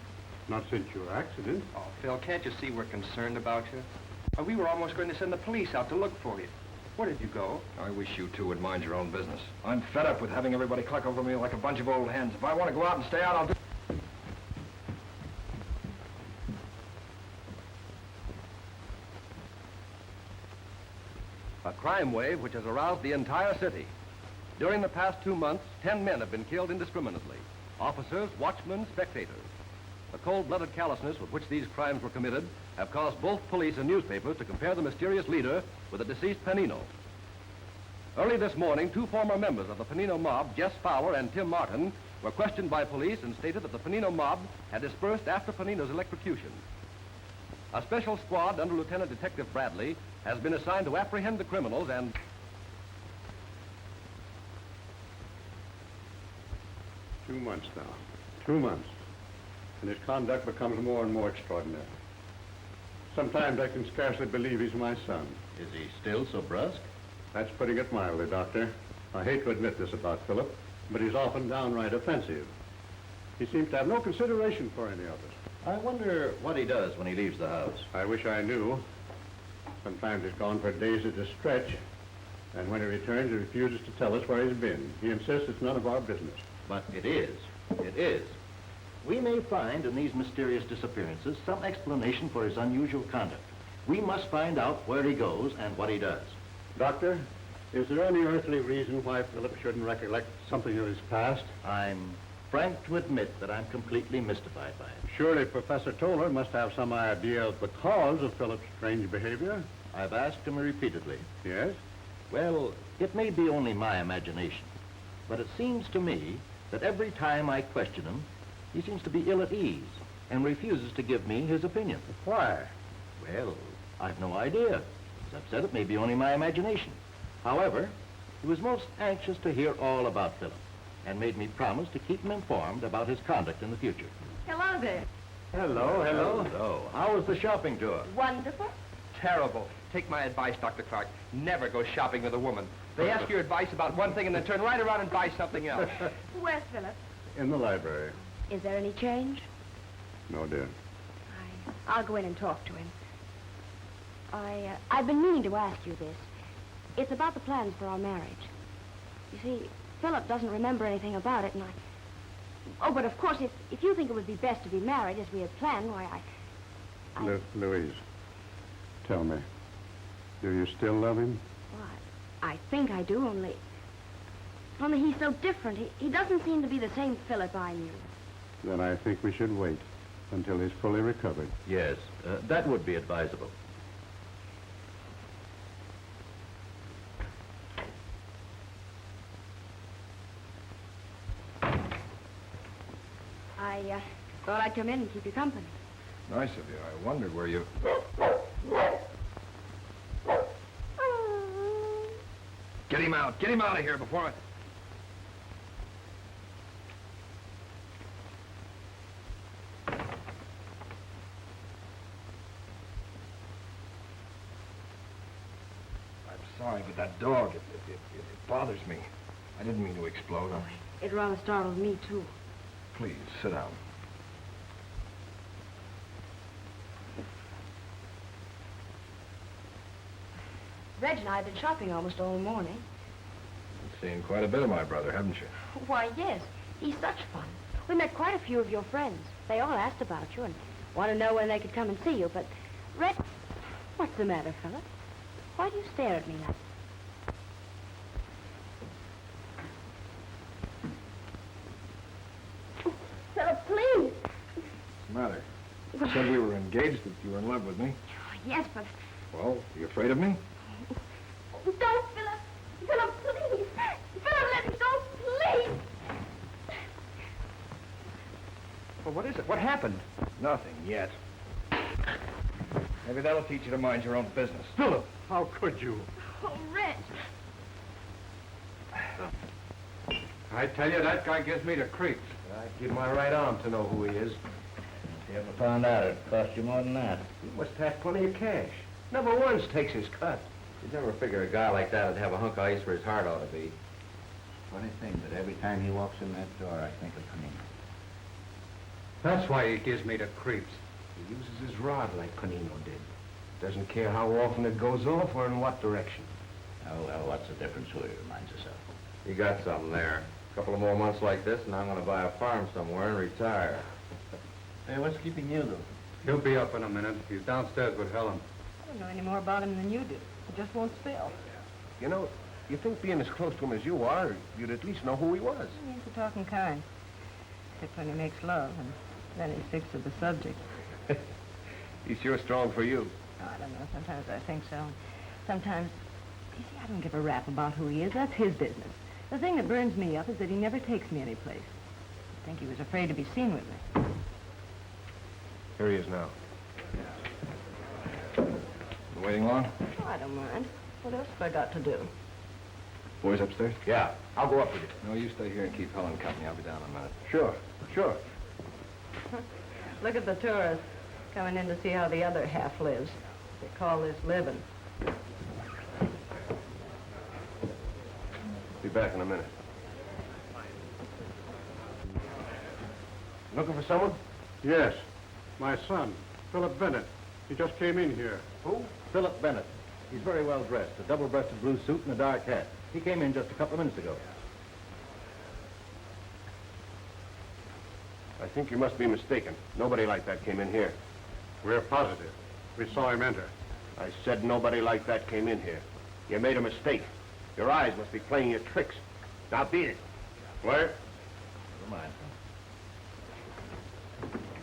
Not since your accident. Oh, Phil, can't you see we're concerned about you? We were almost going to send the police out to look for you. Where did you go? I wish you two would mind your own business. I'm fed up with having everybody cluck over me like a bunch of old hens. If I want to go out and stay out, I'll do... A crime wave which has aroused the entire city. During the past 2 months, 10 men have been killed indiscriminately. Officers, watchmen, spectators. The cold-blooded callousness with which these crimes were committed have caused both police and newspapers to compare the mysterious leader with the deceased Panino. Early this morning, 2 former members of the Panino mob, Jess Fowler and Tim Martin, were questioned by police and stated that the Panino mob had dispersed after Panino's electrocution. A special squad under Lieutenant Detective Bradley has been assigned to apprehend the criminals and... Two months now. 2 months. And his conduct becomes more and more extraordinary. Sometimes I can scarcely believe he's my son. Is he still so brusque? That's putting it mildly, Doctor. I hate to admit this about Philip, but he's often downright offensive. He seems to have no consideration for any of us. I wonder what he does when he leaves the house. I wish I knew. Sometimes he's gone for days at a stretch, and when he returns, he refuses to tell us where he's been. He insists it's none of our business. But it is. It is. We may find in these mysterious disappearances some explanation for his unusual conduct. We must find out where he goes and what he does. Doctor, is there any earthly reason why Philip shouldn't recollect something of his past? I'm frank to admit that I'm completely mystified by it. Surely Professor Toller must have some idea of the cause of Philip's strange behavior. I've asked him repeatedly. Yes? Well, it may be only my imagination, but it seems to me that every time I question him, he seems to be ill at ease and refuses to give me his opinion. Why? Well, I've no idea. As I've said, it may be only my imagination. However, he was most anxious to hear all about Philip and made me promise to keep him informed about his conduct in the future. Hello there. Hello, hello. Hello. How was the shopping tour? Wonderful. Terrible. Take my advice, Dr. Clark. Never go shopping with a woman. They ask your advice about one thing and then turn right around and buy something else. Where's Philip? In the library. Is there any change? No, dear. I'll go in and talk to him. I've been meaning to ask you this. It's about the plans for our marriage. You see, Philip doesn't remember anything about it, and Oh, but of course, if you think it would be best to be married as we had planned, why, Louise, tell me, do you still love him? Well, I think I do, only he's so different. He doesn't seem to be the same Philip I knew. Then I think we should wait until he's fully recovered. Yes, that would be advisable. I thought I'd come in and keep you company. Nice of you. I wondered where you... Get him out. Get him out of here before I... Sorry, but that dog, it bothers me. I didn't mean to explode. It rather startled me, too. Please, sit down. Reg and I have been shopping almost all morning. You've seen quite a bit of my brother, haven't you? Why, yes. He's such fun. We met quite a few of your friends. They all asked about you and want to know when they could come and see you, but... Reg... What's the matter, Philip? Why do you stare at me like that? Philip, please! What's the matter? You said we were engaged, that you were in love with me. Yes, but... Well, are you afraid of me? Don't, Philip. Philip, please. Philip, let me go, please. Well, what is it? What happened? Nothing yet. Maybe that'll teach you to mind your own business. Philip, how could you? Oh, Rich. I tell you, that guy gives me the creeps. I'd give my right arm to know who he is. If you ever found out, it'd cost you more than that. He must have plenty of cash. Never once takes his cut. You'd never figure a guy like that would have a hunk of ice where his heart ought to be. Funny thing, but every time he walks in that door, I think of Panino. That's why he gives me the creeps. He uses his rod like Panino did. Doesn't care how often it goes off or in what direction. Oh, well, what's the difference who he reminds us of? You got something there. A couple of more months like this, and I'm going to buy a farm somewhere and retire. Hey, what's keeping you, though? He'll be up in a minute. He's downstairs with Helen. I don't know any more about him than you do. He just won't spill. You know, you think being as close to him as you are, you'd at least know who he was. He's the talking kind. Except when he makes love, and then he sticks to the subject. He's sure strong for you. Oh, I don't know. Sometimes I think so. Sometimes, you see, I don't give a rap about who he is. That's his business. The thing that burns me up is that he never takes me anyplace. I think he was afraid to be seen with me. Here he is now. You waiting long? Oh, I don't mind. What else have I got to do? Boys upstairs? Yeah, I'll go up with you. No, you stay here and keep Helen company. I'll be down in a minute. Sure, sure. Look at the tourists coming in to see how the other half lives. They call this living. Be back in a minute. Looking for someone? Yes, my son, Philip Bennett. He just came in here. Who? Philip Bennett. He's very well dressed. A double-breasted blue suit and a dark hat. He came in just a couple of minutes ago. I think you must be mistaken. Nobody like that came in here. We're positive. We saw him enter. I said nobody like that came in here. You made a mistake. Your eyes must be playing you tricks. Now beat it. Where? Come on.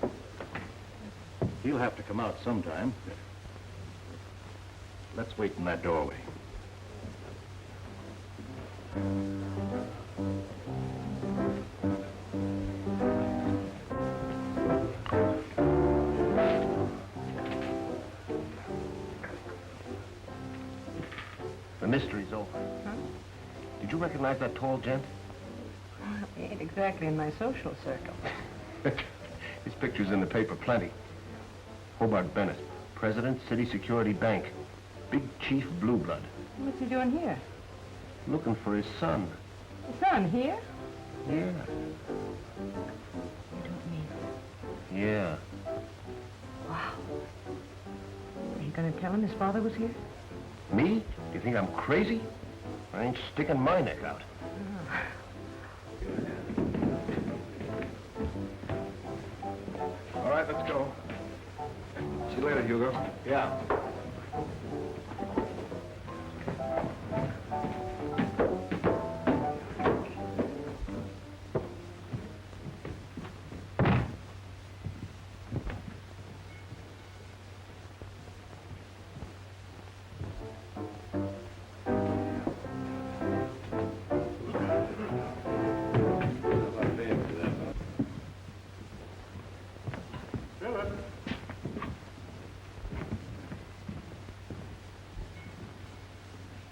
He'll have to come out sometime. Let's wait in that doorway. The mystery's over. Huh? Did you recognize that tall gent? He ain't exactly in my social circle. His picture's in the paper plenty. Hobart Bennett, President, City Security Bank. Big Chief Blue Blood. What's he doing here? Looking for his son. His son here? Yeah. You don't mean it. Yeah. Wow. Are you going to tell him his father was here? Me? Do you think I'm crazy? I ain't sticking my neck out. All right, let's go. See you later, Hugo. Yeah.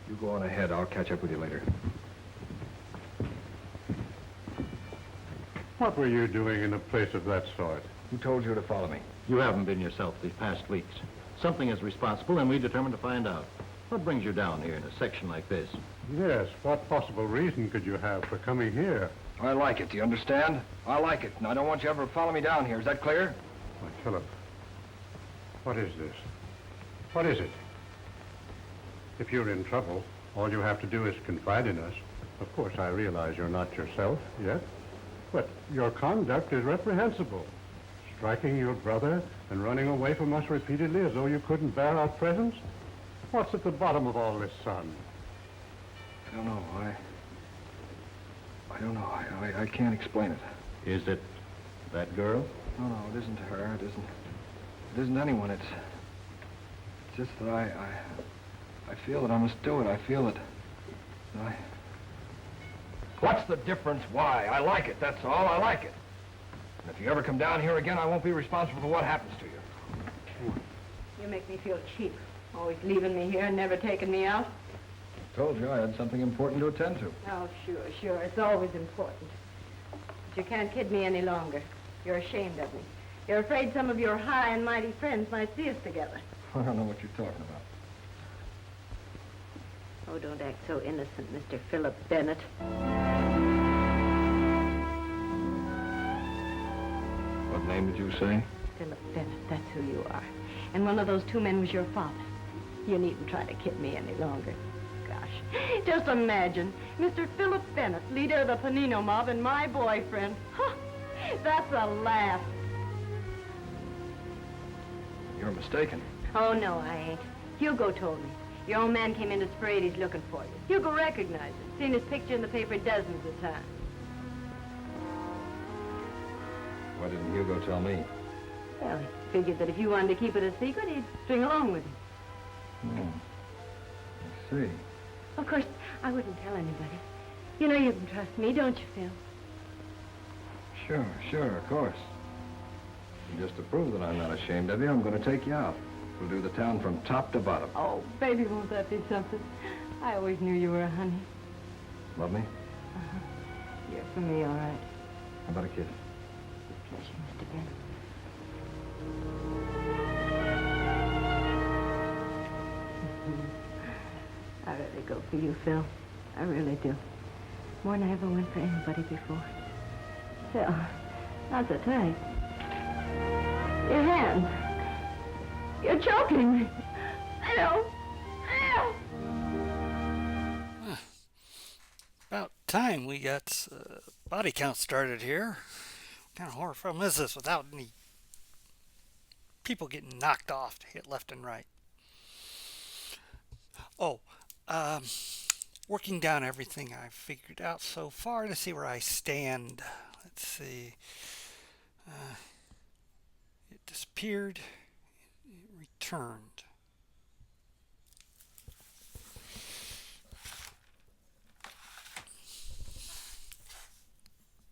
You go on ahead. I'll catch up with you later. What were you doing in a place of that sort? Who told you to follow me? You haven't been yourself these past weeks. Something is responsible, and we determined to find out. What brings you down here in a section like this? Yes, what possible reason could you have for coming here? I like it. Do you understand? I like it, and I don't want you ever to follow me down here. Is that clear? Why, Philip, what is this? What is it? If you're in trouble, all you have to do is confide in us. Of course, I realize you're not yourself yet, but your conduct is reprehensible. Striking your brother and running away from us repeatedly as though you couldn't bear our presence? What's at the bottom of all this, son? I don't know. I don't know. I can't explain it. Is it that girl? No, it isn't her. It isn't anyone. It's just that I feel that I must do it. I feel it. What's the difference? Why? I like it, that's all. I like it. And if you ever come down here again, I won't be responsible for what happens to you. You make me feel cheap. Always leaving me here and never taking me out. I told you I had something important to attend to. Oh, sure. It's always important. But you can't kid me any longer. You're ashamed of me. You're afraid some of your high and mighty friends might see us together. I don't know what you're talking about. Oh, don't act so innocent, Mr. Philip Bennett. What name did you say? Philip Bennett, that's who you are. And one of those two men was your father. You needn't try to kid me any longer. Gosh, just imagine, Mr. Philip Bennett, leader of the Panino mob, and my boyfriend. Huh, that's a laugh. You're mistaken. Oh, no, I ain't. Hugo told me. Your own man came into Sprague. He's looking for you. Hugo recognized him. Seen his picture in the paper dozens of times. Why didn't Hugo tell me? Well, he figured that if you wanted to keep it a secret, he'd string along with you. I see. Of course, I wouldn't tell anybody. You know you can trust me, don't you, Phil? Sure, of course. And just to prove that I'm not ashamed of you, I'm going to take you out. We'll do the town from top to bottom. Oh, baby, won't that be something? I always knew you were a honey. Love me? Uh-huh. You're for me, all right. How about a kiss? Pleasure, Mr. Bennett. I really go for you, Phil. I really do. More than I ever went for anybody before. Phil, not so tight. Your hands. You're choking me. I know. About time we got body count started here. What kind of horror film is this without any people getting knocked off to hit left and right? Oh, working down everything I've figured out so far to see where I stand. Let's see. It disappeared. It returned.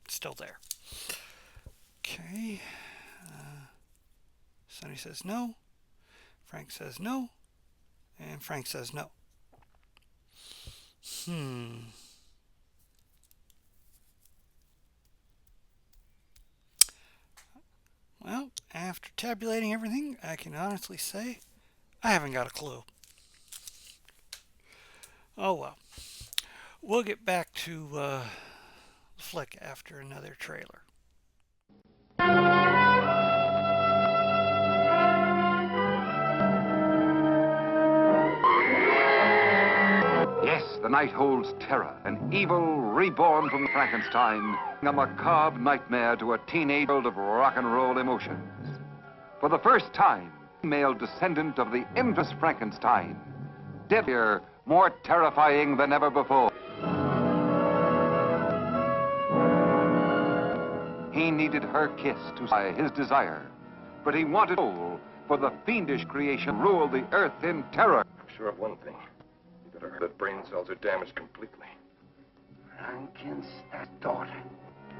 Still there. Okay. Sonny says no. Frank says no. And Frank says no. Well, after tabulating everything, I can honestly say I haven't got a clue. Oh well. We'll get back to the flick after another trailer. Yes, the night holds terror, an evil reborn from Frankenstein, a macabre nightmare to a teenage world of rock and roll emotions. For the first time, male descendant of the infamous Frankenstein, deadlier, more terrifying than ever before. He needed her kiss to satisfy his desire, but he wanted soul, for the fiendish creation ruled the earth in terror. I'm sure of one thing. You better hurt that brain cells are damaged completely. Frankenstein's daughter.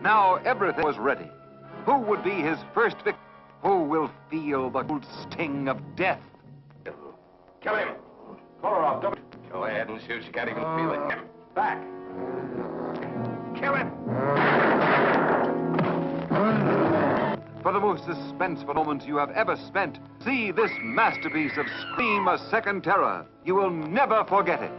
Now everything was ready. Who would be his first victim? Who will feel the cold sting of death? Kill him! Call her off, don't you? Go ahead and shoot. She can't even feel it. Back! Kill him! For the most suspenseful moments you have ever spent, see this masterpiece of Scream a Second Terror. You will never forget it.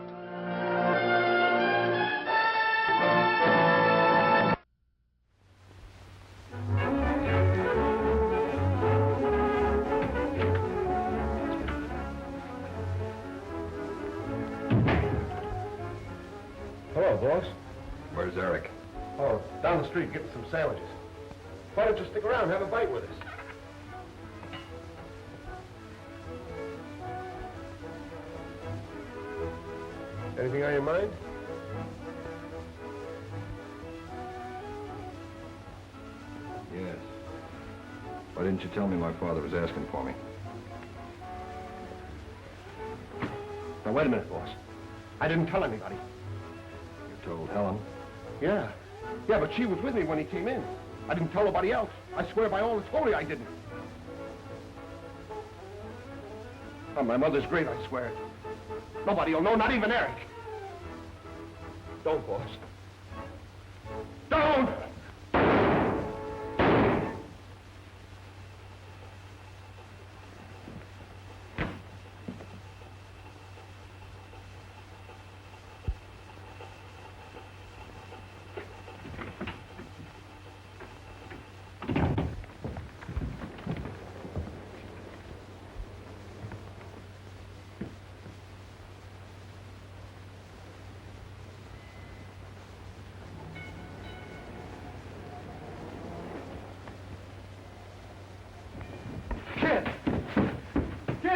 Hello, boss. Where's Eric? Oh, down the street getting some sandwiches. Why don't you stick around and have a bite with us? Anything on your mind? Yes. Why didn't you tell me my father was asking for me? Now, wait a minute, boss. I didn't tell anybody. You told Helen? Yeah. Yeah, but she was with me when he came in. I didn't tell nobody else. I swear by all that's holy I didn't. On my mother's grave, I swear. Nobody'll know, not even Eric. Don't, boss. Don't!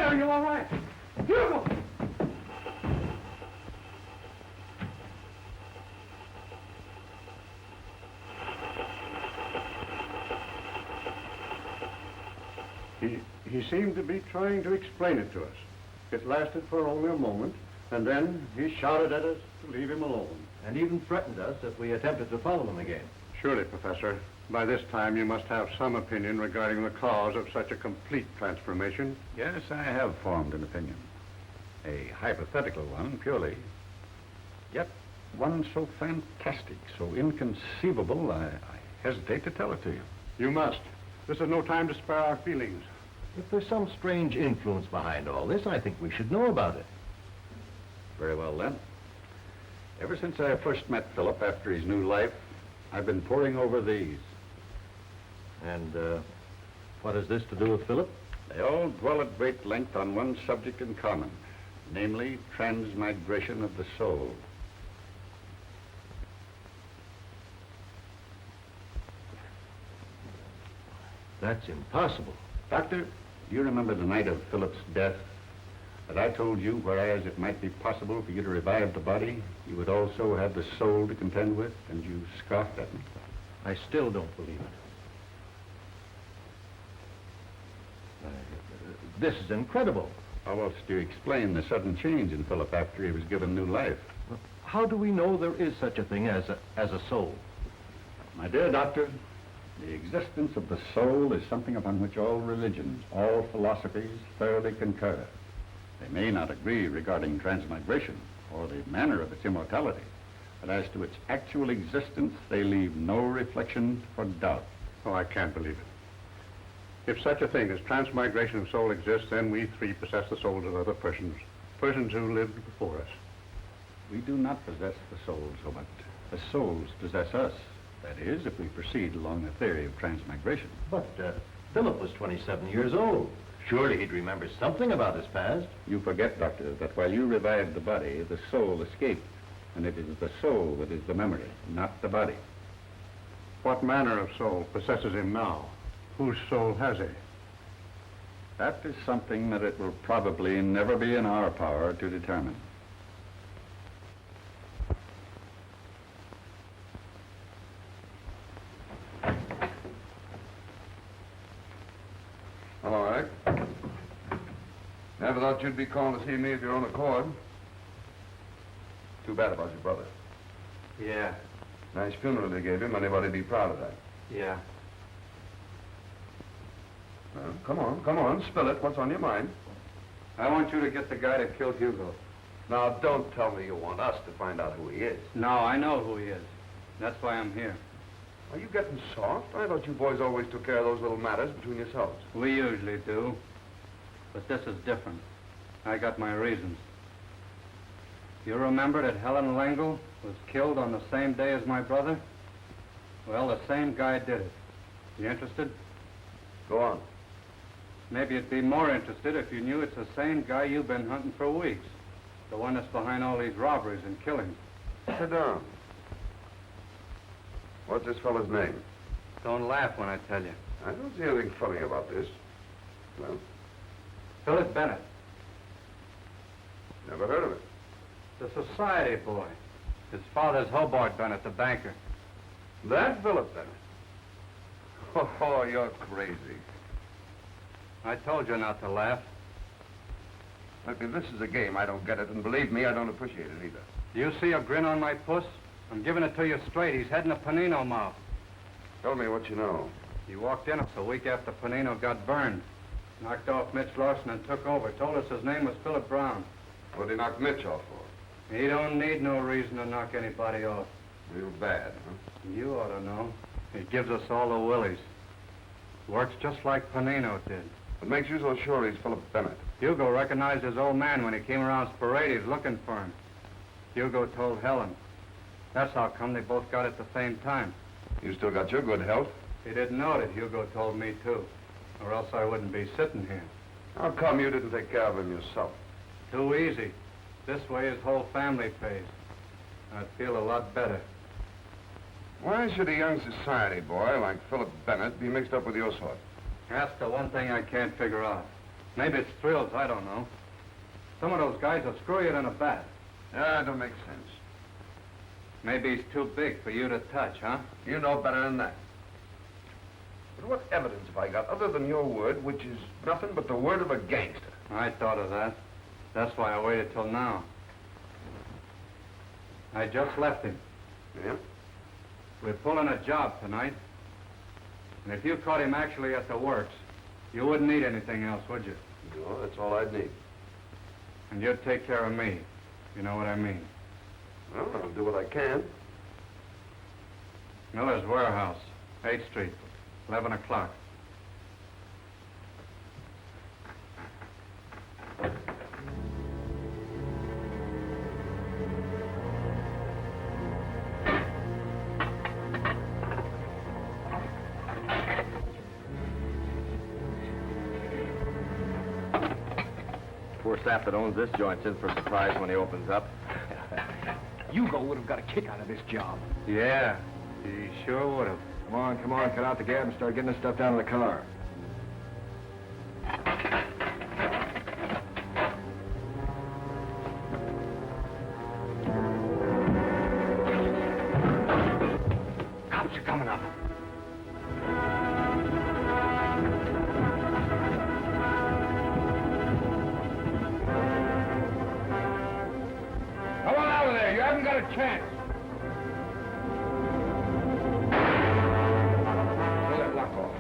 Are you all right? Hugo! He seemed to be trying to explain it to us. It lasted for only a moment, and then he shouted at us to leave him alone. And even threatened us if we attempted to follow him again. Surely, Professor, by this time you must have some opinion regarding the cause of such a complete transformation. Yes, I have formed an opinion. A hypothetical one, purely. Yet one so fantastic, so inconceivable, I hesitate to tell it to you. You must. This is no time to spare our feelings. If there's some strange influence behind all this, I think we should know about it. Very well, then. Ever since I first met Philip after his new life, I've been poring over these. And, what has this to do with Philip? They all dwell at great length on one subject in common, namely transmigration of the soul. That's impossible. Doctor, you remember the night of Philip's death? That I told you, whereas it might be possible for you to revive the body, you would also have the soul to contend with, and you scoffed at me. I still don't believe it. This is incredible. How else do you explain the sudden change in Philip after he was given new life? How do we know there is such a thing as a soul? My dear doctor, the existence of the soul is something upon which all religions, all philosophies thoroughly concur. They may not agree regarding transmigration or the manner of its immortality, but as to its actual existence, they leave no reflection for doubt. Oh, I can't believe it. If such a thing as transmigration of soul exists, then we three possess the souls of other persons who lived before us. We do not possess the souls so much. The souls possess us. That is, if we proceed along the theory of transmigration. But Philip was 27 years old. Surely he'd remember something about his past. You forget, Doctor, that while you revived the body, the soul escaped. And it is the soul that is the memory, not the body. What manner of soul possesses him now? Whose soul has he? That is something that it will probably never be in our power to determine. Hello, Eric. Never thought you'd be calling to see me of your own accord. Too bad about your brother. Yeah. Nice funeral they gave him. Anybody be proud of that? Yeah. Well, come on, spill it. What's on your mind? I want you to get the guy that killed Hugo. Now, don't tell me you want us to find out who he is. No, I know who he is. That's why I'm here. Are you getting soft? I thought you boys always took care of those little matters between yourselves. We usually do. But this is different. I got my reasons. You remember that Helen Langle was killed on the same day as my brother? Well, the same guy did it. You interested? Go on. Maybe you'd be more interested if you knew it's the same guy you've been hunting for weeks. The one that's behind all these robberies and killings. Sit down. What's this fellow's name? Don't laugh when I tell you. I don't see anything funny about this. Well, Philip Bennett. never heard of it. The society boy. His father's Hobart Bennett, the banker. That Philip Bennett? Oh, you're crazy. I told you not to laugh. Look, if this is a game, I don't get it, and believe me, I don't appreciate it either. Do you see a grin on my puss? I'm giving it to you straight. He's heading a Panino mouth. Tell me what you know. He walked in a week after Panino got burned. Knocked off Mitch Larson and took over. Told us his name was Philip Brown. What did he knock Mitch off for? He don't need no reason to knock anybody off. Real bad, huh? You ought to know. He gives us all the willies. Works just like Panino did. What makes you so sure he's Philip Bennett? Hugo recognized his old man when he came around Sporades looking for him. Hugo told Helen. That's how come they both got at the same time. You still got your good health. He didn't know it. Hugo told me, too. Or else I wouldn't be sitting here. How come you didn't take care of him yourself? Too easy. This way his whole family pays. I'd feel a lot better. Why should a young society boy like Philip Bennett be mixed up with your sort? That's the one thing I can't figure out. Maybe it's thrills, I don't know. Some of those guys will screw you in a bat. Yeah, it don't make sense. Maybe he's too big for you to touch, huh? You know better than that. But what evidence have I got other than your word, which is nothing but the word of a gangster? I thought of that. That's why I waited till now. I just left him. Yeah? We're pulling a job tonight. And if you caught him actually at the works, you wouldn't need anything else, would you? No, that's all I'd need. And you'd take care of me. You know what I mean? Well, I'll do what I can. Miller's Warehouse, 8th Street, 11 o'clock. Poor sap that owns this joint's in for a surprise when he opens up. Hugo would have got a kick out of this job. Yeah, he sure would have. Come on, cut out the gab and start getting this stuff down to the car. Cops are coming up. Come on out of there. You haven't got a chance. Pull that lock off.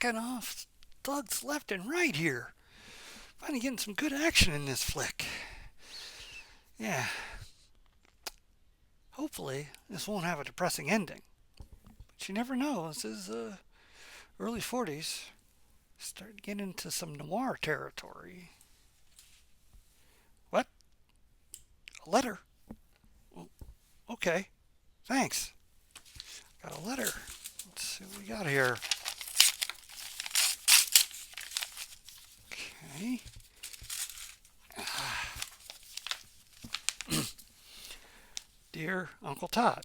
knocking off thugs left and right here. Finally getting some good action in this flick. Yeah. Hopefully, this won't have a depressing ending. But you never know. This is early 40s. Starting to get into some noir territory. What? A letter? Okay. Thanks. Got a letter. Let's see what we got here. Okay. Dear Uncle Todd,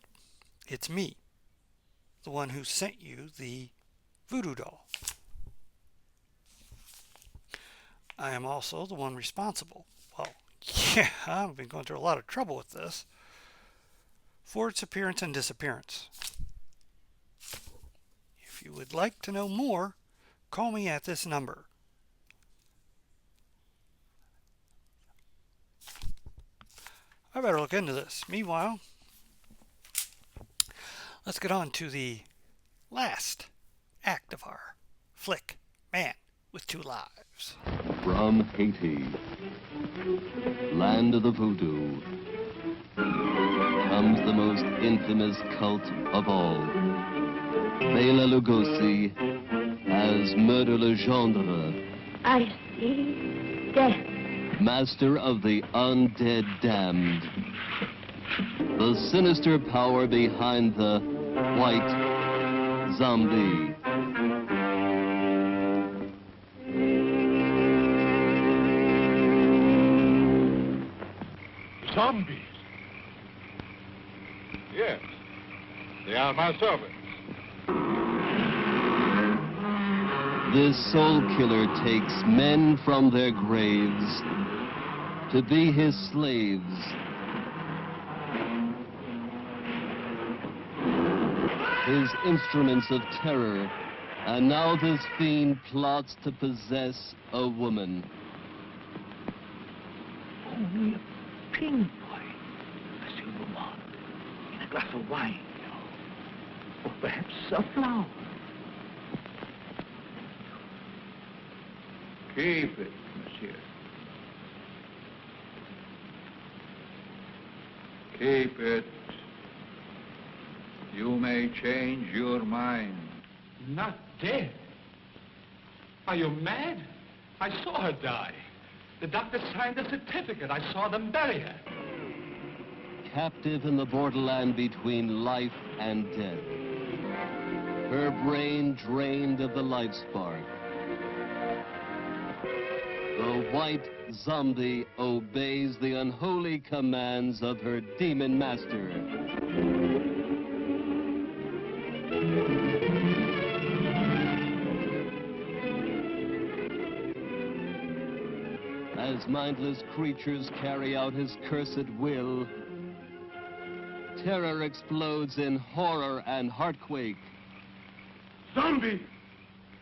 it's me, the one who sent you the voodoo doll. I am also the one responsible, well, yeah, I've been going through a lot of trouble with this, for its appearance and disappearance. If you would like to know more, call me at this number. I better look into this. Meanwhile, let's get on to the last act of our flick, Man with Two Lives. From Haiti, land of the voodoo, comes the most infamous cult of all. Bela Lugosi as Murder Legendre. I see death. Master of the undead damned. The sinister power behind the white zombie. Zombies? Yes. They are my servants. This soul killer takes men from their graves to be his slaves. His instruments of terror, and now this fiend plots to possess a woman. Only a pinpoint, a silver one, in a glass of wine, or perhaps a flower. Keep it, monsieur. Keep it. You may change your mind. Not dead? Are you mad? I saw her die. The doctor signed a certificate. I saw them bury her. Captive in the borderland between life and death. Her brain drained of the life spark. The white zombie obeys the unholy commands of her demon master. As mindless creatures carry out his cursed will, terror explodes in horror and heartquake. Zombie!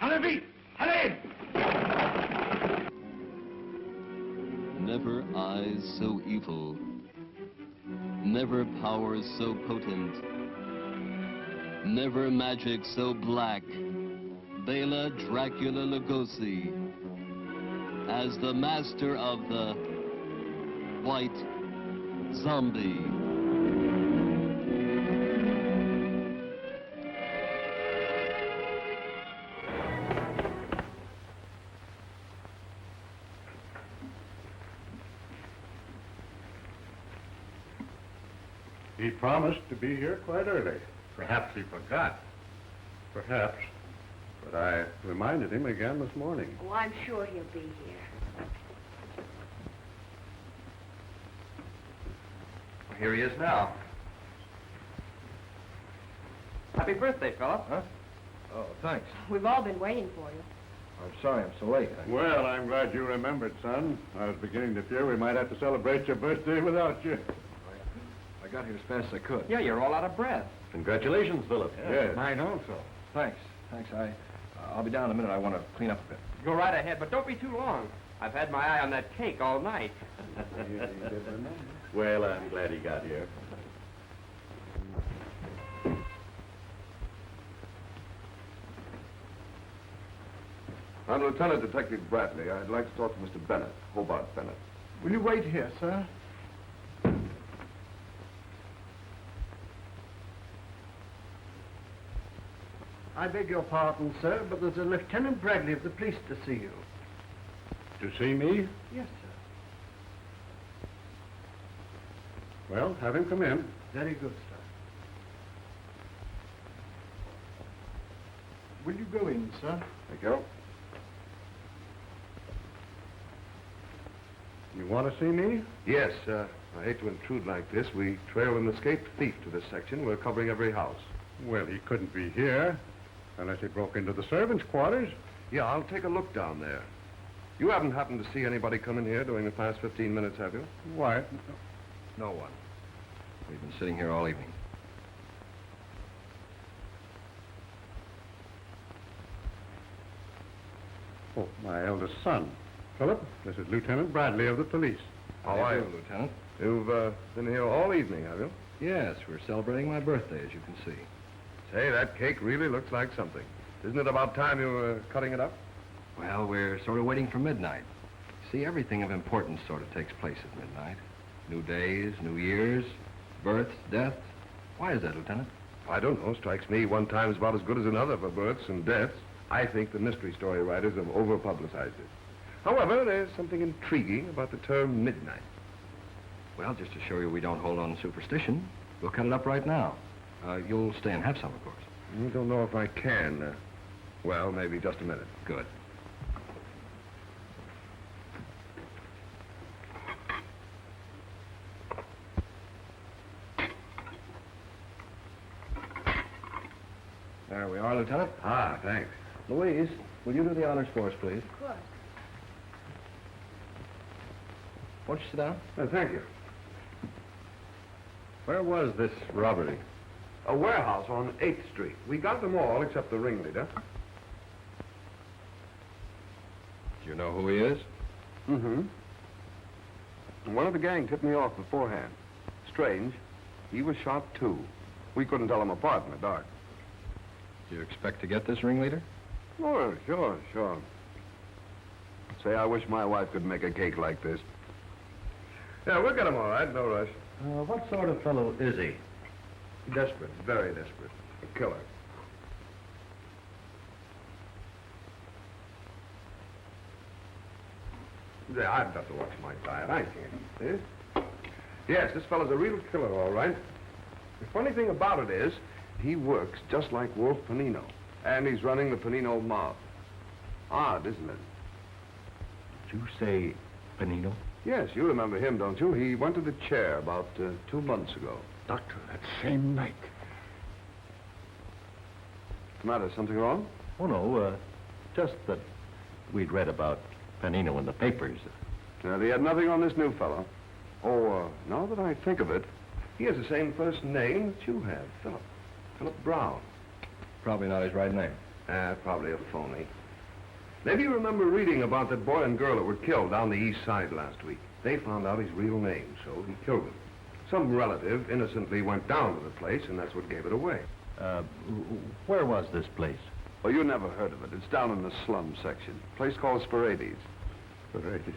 Allez, allez! Never eyes so evil, never powers so potent, never magic so black. Bela Dracula Lugosi as the master of the white zombie. He promised to be here quite early. Perhaps he forgot. Perhaps. But I reminded him again this morning. Oh, I'm sure he'll be here. Well, here he is now. Happy birthday, Philip. Huh? Oh, thanks. We've all been waiting for you. I'm sorry I'm so late. Well, I'm glad you remembered, son. I was beginning to fear we might have to celebrate your birthday without you. I got here as fast as I could. Yeah, you're all out of breath. Congratulations, Philip. Yes. Mine also. Thanks. I'll be down in a minute. I want to clean up a bit. Go right ahead, but don't be too long. I've had my eye on that cake all night. Well, I'm glad he got here. I'm Lieutenant Detective Bradley. I'd like to talk to Mr. Bennett, Hobart Bennett. Will you wait here, sir? I beg your pardon, sir, but there's a Lieutenant Bradley of the police to see you. To see me? Yes, sir. Well, have him come in. Very good, sir. Will you go in, sir? Thank you. You want to see me? Yes, I hate to intrude like this. We trailed an escaped thief to this section. We're covering every house. Well, he couldn't be here unless he broke into the servants' quarters. Yeah, I'll take a look down there. You haven't happened to see anybody come in here during the past 15 minutes, have you? Why? No one. We've been sitting here all evening. Oh, my eldest son. Philip, this is Lieutenant Bradley of the police. How are you, Lieutenant? You've been here all evening, have you? Yes, we're celebrating my birthday, as you can see. Say, that cake really looks like something. Isn't it about time you were cutting it up? Well, we're sort of waiting for midnight. See, everything of importance sort of takes place at midnight. New days, new years, births, deaths. Why is that, Lieutenant? I don't know. Strikes me one time is about as good as another for births and deaths. I think the mystery story writers have over-publicized it. However, there's something intriguing about the term midnight. Well, just to show you we don't hold on to superstition, we'll cut it up right now. You'll stay and have some, of course. I don't know if I can. Well, maybe just a minute. Good. There we are, Lieutenant. Ah, thanks. Louise, will you do the honors for us, please? Of course. Won't you sit down? Thank you. Where was this robbery? A warehouse on 8th Street. We got them all except the ringleader. Do you know who he is? Mm-hmm. One of the gang tipped me off beforehand. Strange. He was shot, too. We couldn't tell them apart in the dark. Do you expect to get this ringleader? Oh, sure. Say, I wish my wife could make a cake like this. Yeah, we'll get him all right. No rush. What sort of fellow is he? Desperate. Very desperate. A killer. Yeah, I've got to watch my diet. I can't eat this. Yes, this fellow's a real killer, all right. The funny thing about it is, he works just like Wolf Panino. And he's running the Panino mob. Odd, isn't it? Did you say Panino? Yes, you remember him, don't you? He went to the chair about 2 months ago. Doctor, that same night. What's the matter? Something wrong? Oh, no, just that we'd read about Panino in the papers. Now, he had nothing on this new fellow. Oh, now that I think of it, he has the same first name that you have, Philip. Philip Brown. Probably not his right name. Probably a phony. Maybe you remember reading about that boy and girl that were killed down the east side last week. They found out his real name, so he killed them. Some relative innocently went down to the place, and that's what gave it away. Where was this place? Oh, you never heard of it. It's down in the slum section. A place called Sporades. Sporades.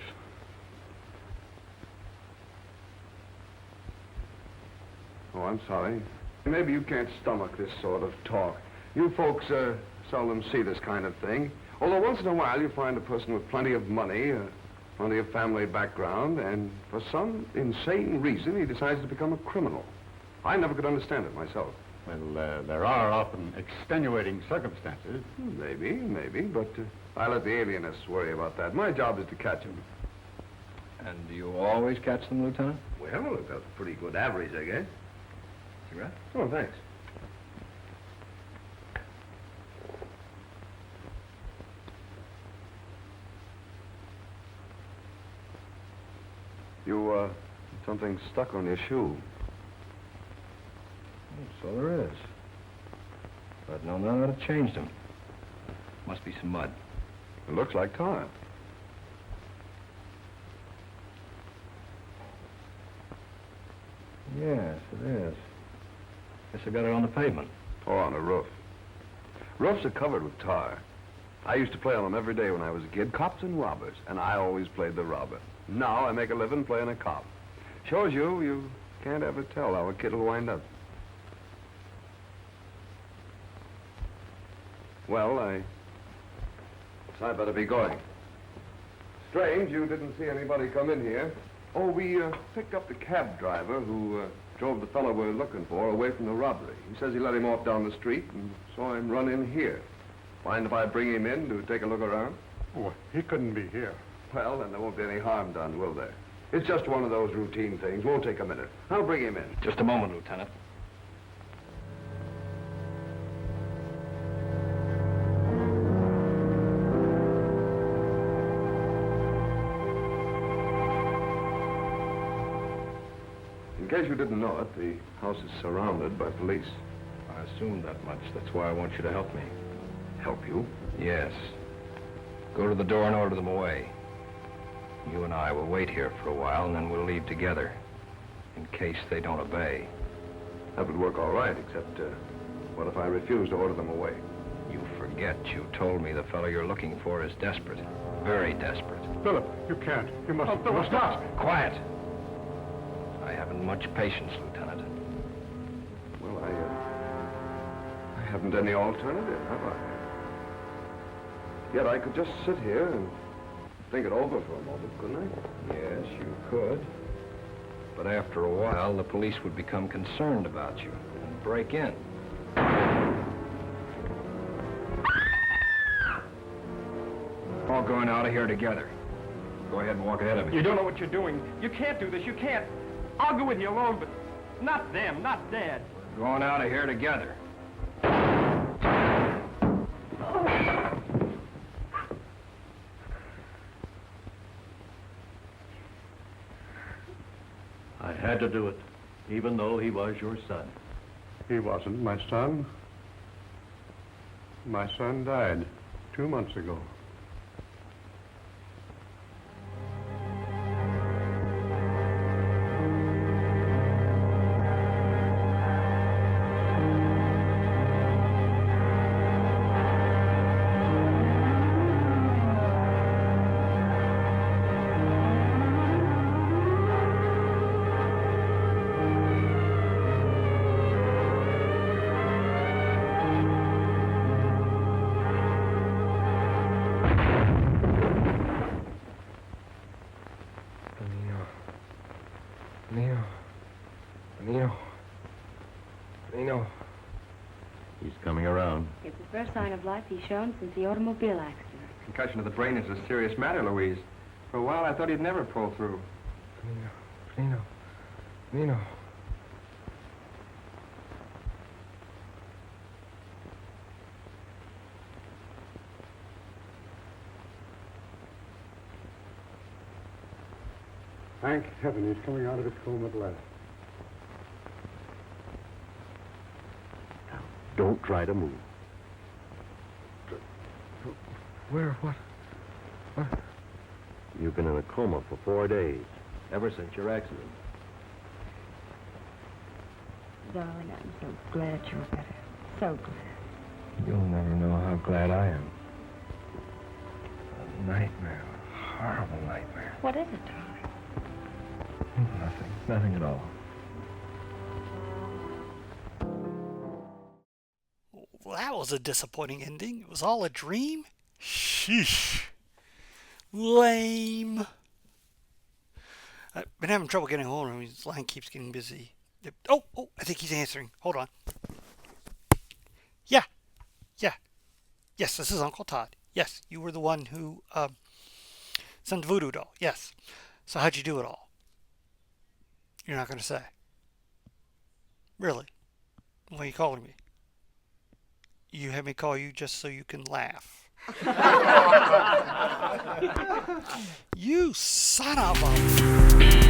Oh, I'm sorry. Maybe you can't stomach this sort of talk. You folks seldom see this kind of thing. Although once in a while you find a person with plenty of money, plenty of family background, and for some insane reason he decides to become a criminal. I never could understand it myself. Well, there are often extenuating circumstances. Maybe, but I let the alienists worry about that. My job is to catch them. And do you always catch them, Lieutenant? Well, that's a pretty good average, I guess. Cigarette? Oh, thanks. You, something stuck on your shoe. So there is. But no, none of it changed them. Must be some mud. It looks like tar. Yes, it is. Guess I got it on the pavement. Oh, on the roof. Roofs are covered with tar. I used to play on them every day when I was a kid, cops and robbers, and I always played the robber. Now I make a living playing a cop. Shows you can't ever tell how a kid will wind up. Well, I guess I better be going. Strange you didn't see anybody come in here. Oh, we picked up the cab driver who drove the fellow we're looking for away from the robbery. He says he let him off down the street and saw him run in here. Mind if I bring him in to take a look around? Oh, he couldn't be here. Well, then there won't be any harm done, will there? It's just one of those routine things. Won't take a minute. I'll bring him in. Just a moment, Lieutenant. In case you didn't know it, the house is surrounded by police. I assumed that much. That's why I want you to help me. Help you? Yes. Go to the door and order them away. You and I will wait here for a while, and then we'll leave together, in case they don't obey. That would work all right, except, what if I refuse to order them away? You forget you told me the fellow you're looking for is desperate. Very desperate. Philip, you can't. You must... Oh, Philip, stop! Quiet! I haven't much patience, Lieutenant. Well, I haven't any alternative, have I? Yet I could just sit here and think it over for a moment, couldn't I? Yes, you could. But after a while, the police would become concerned about you and break in. All going out of here together. Go ahead and walk ahead of me. You don't know what you're doing. You can't do this. You can't. I'll go with you alone, but not them, not Dad. We're going out of here together. I had to do it, even though he was your son. He wasn't my son. My son died 2 months ago. He's coming around. It's the first sign of life he's shown since the automobile accident. Concussion of the brain is a serious matter, Louise. For a while, I thought he'd never pull through. Nino. Thank heaven he's coming out of his coma at last. Don't try to move. Where? What? You've been in a coma for 4 days, ever since your accident. Darling, I'm so glad you're better. So glad. You'll never know how glad I am. A nightmare. A horrible nightmare. What is it, darling? Nothing. Nothing at all. Well, that was a disappointing ending. It was all a dream? Sheesh. Lame. I've been having trouble getting hold of him. His line keeps getting busy. Oh, I think he's answering. Hold on. Yeah. Yes, this is Uncle Todd. Yes, you were the one who sent the voodoo doll. Yes. So how'd you do it all? You're not going to say. Really? Why are you calling me? You had me call you just so you can laugh. You son of a...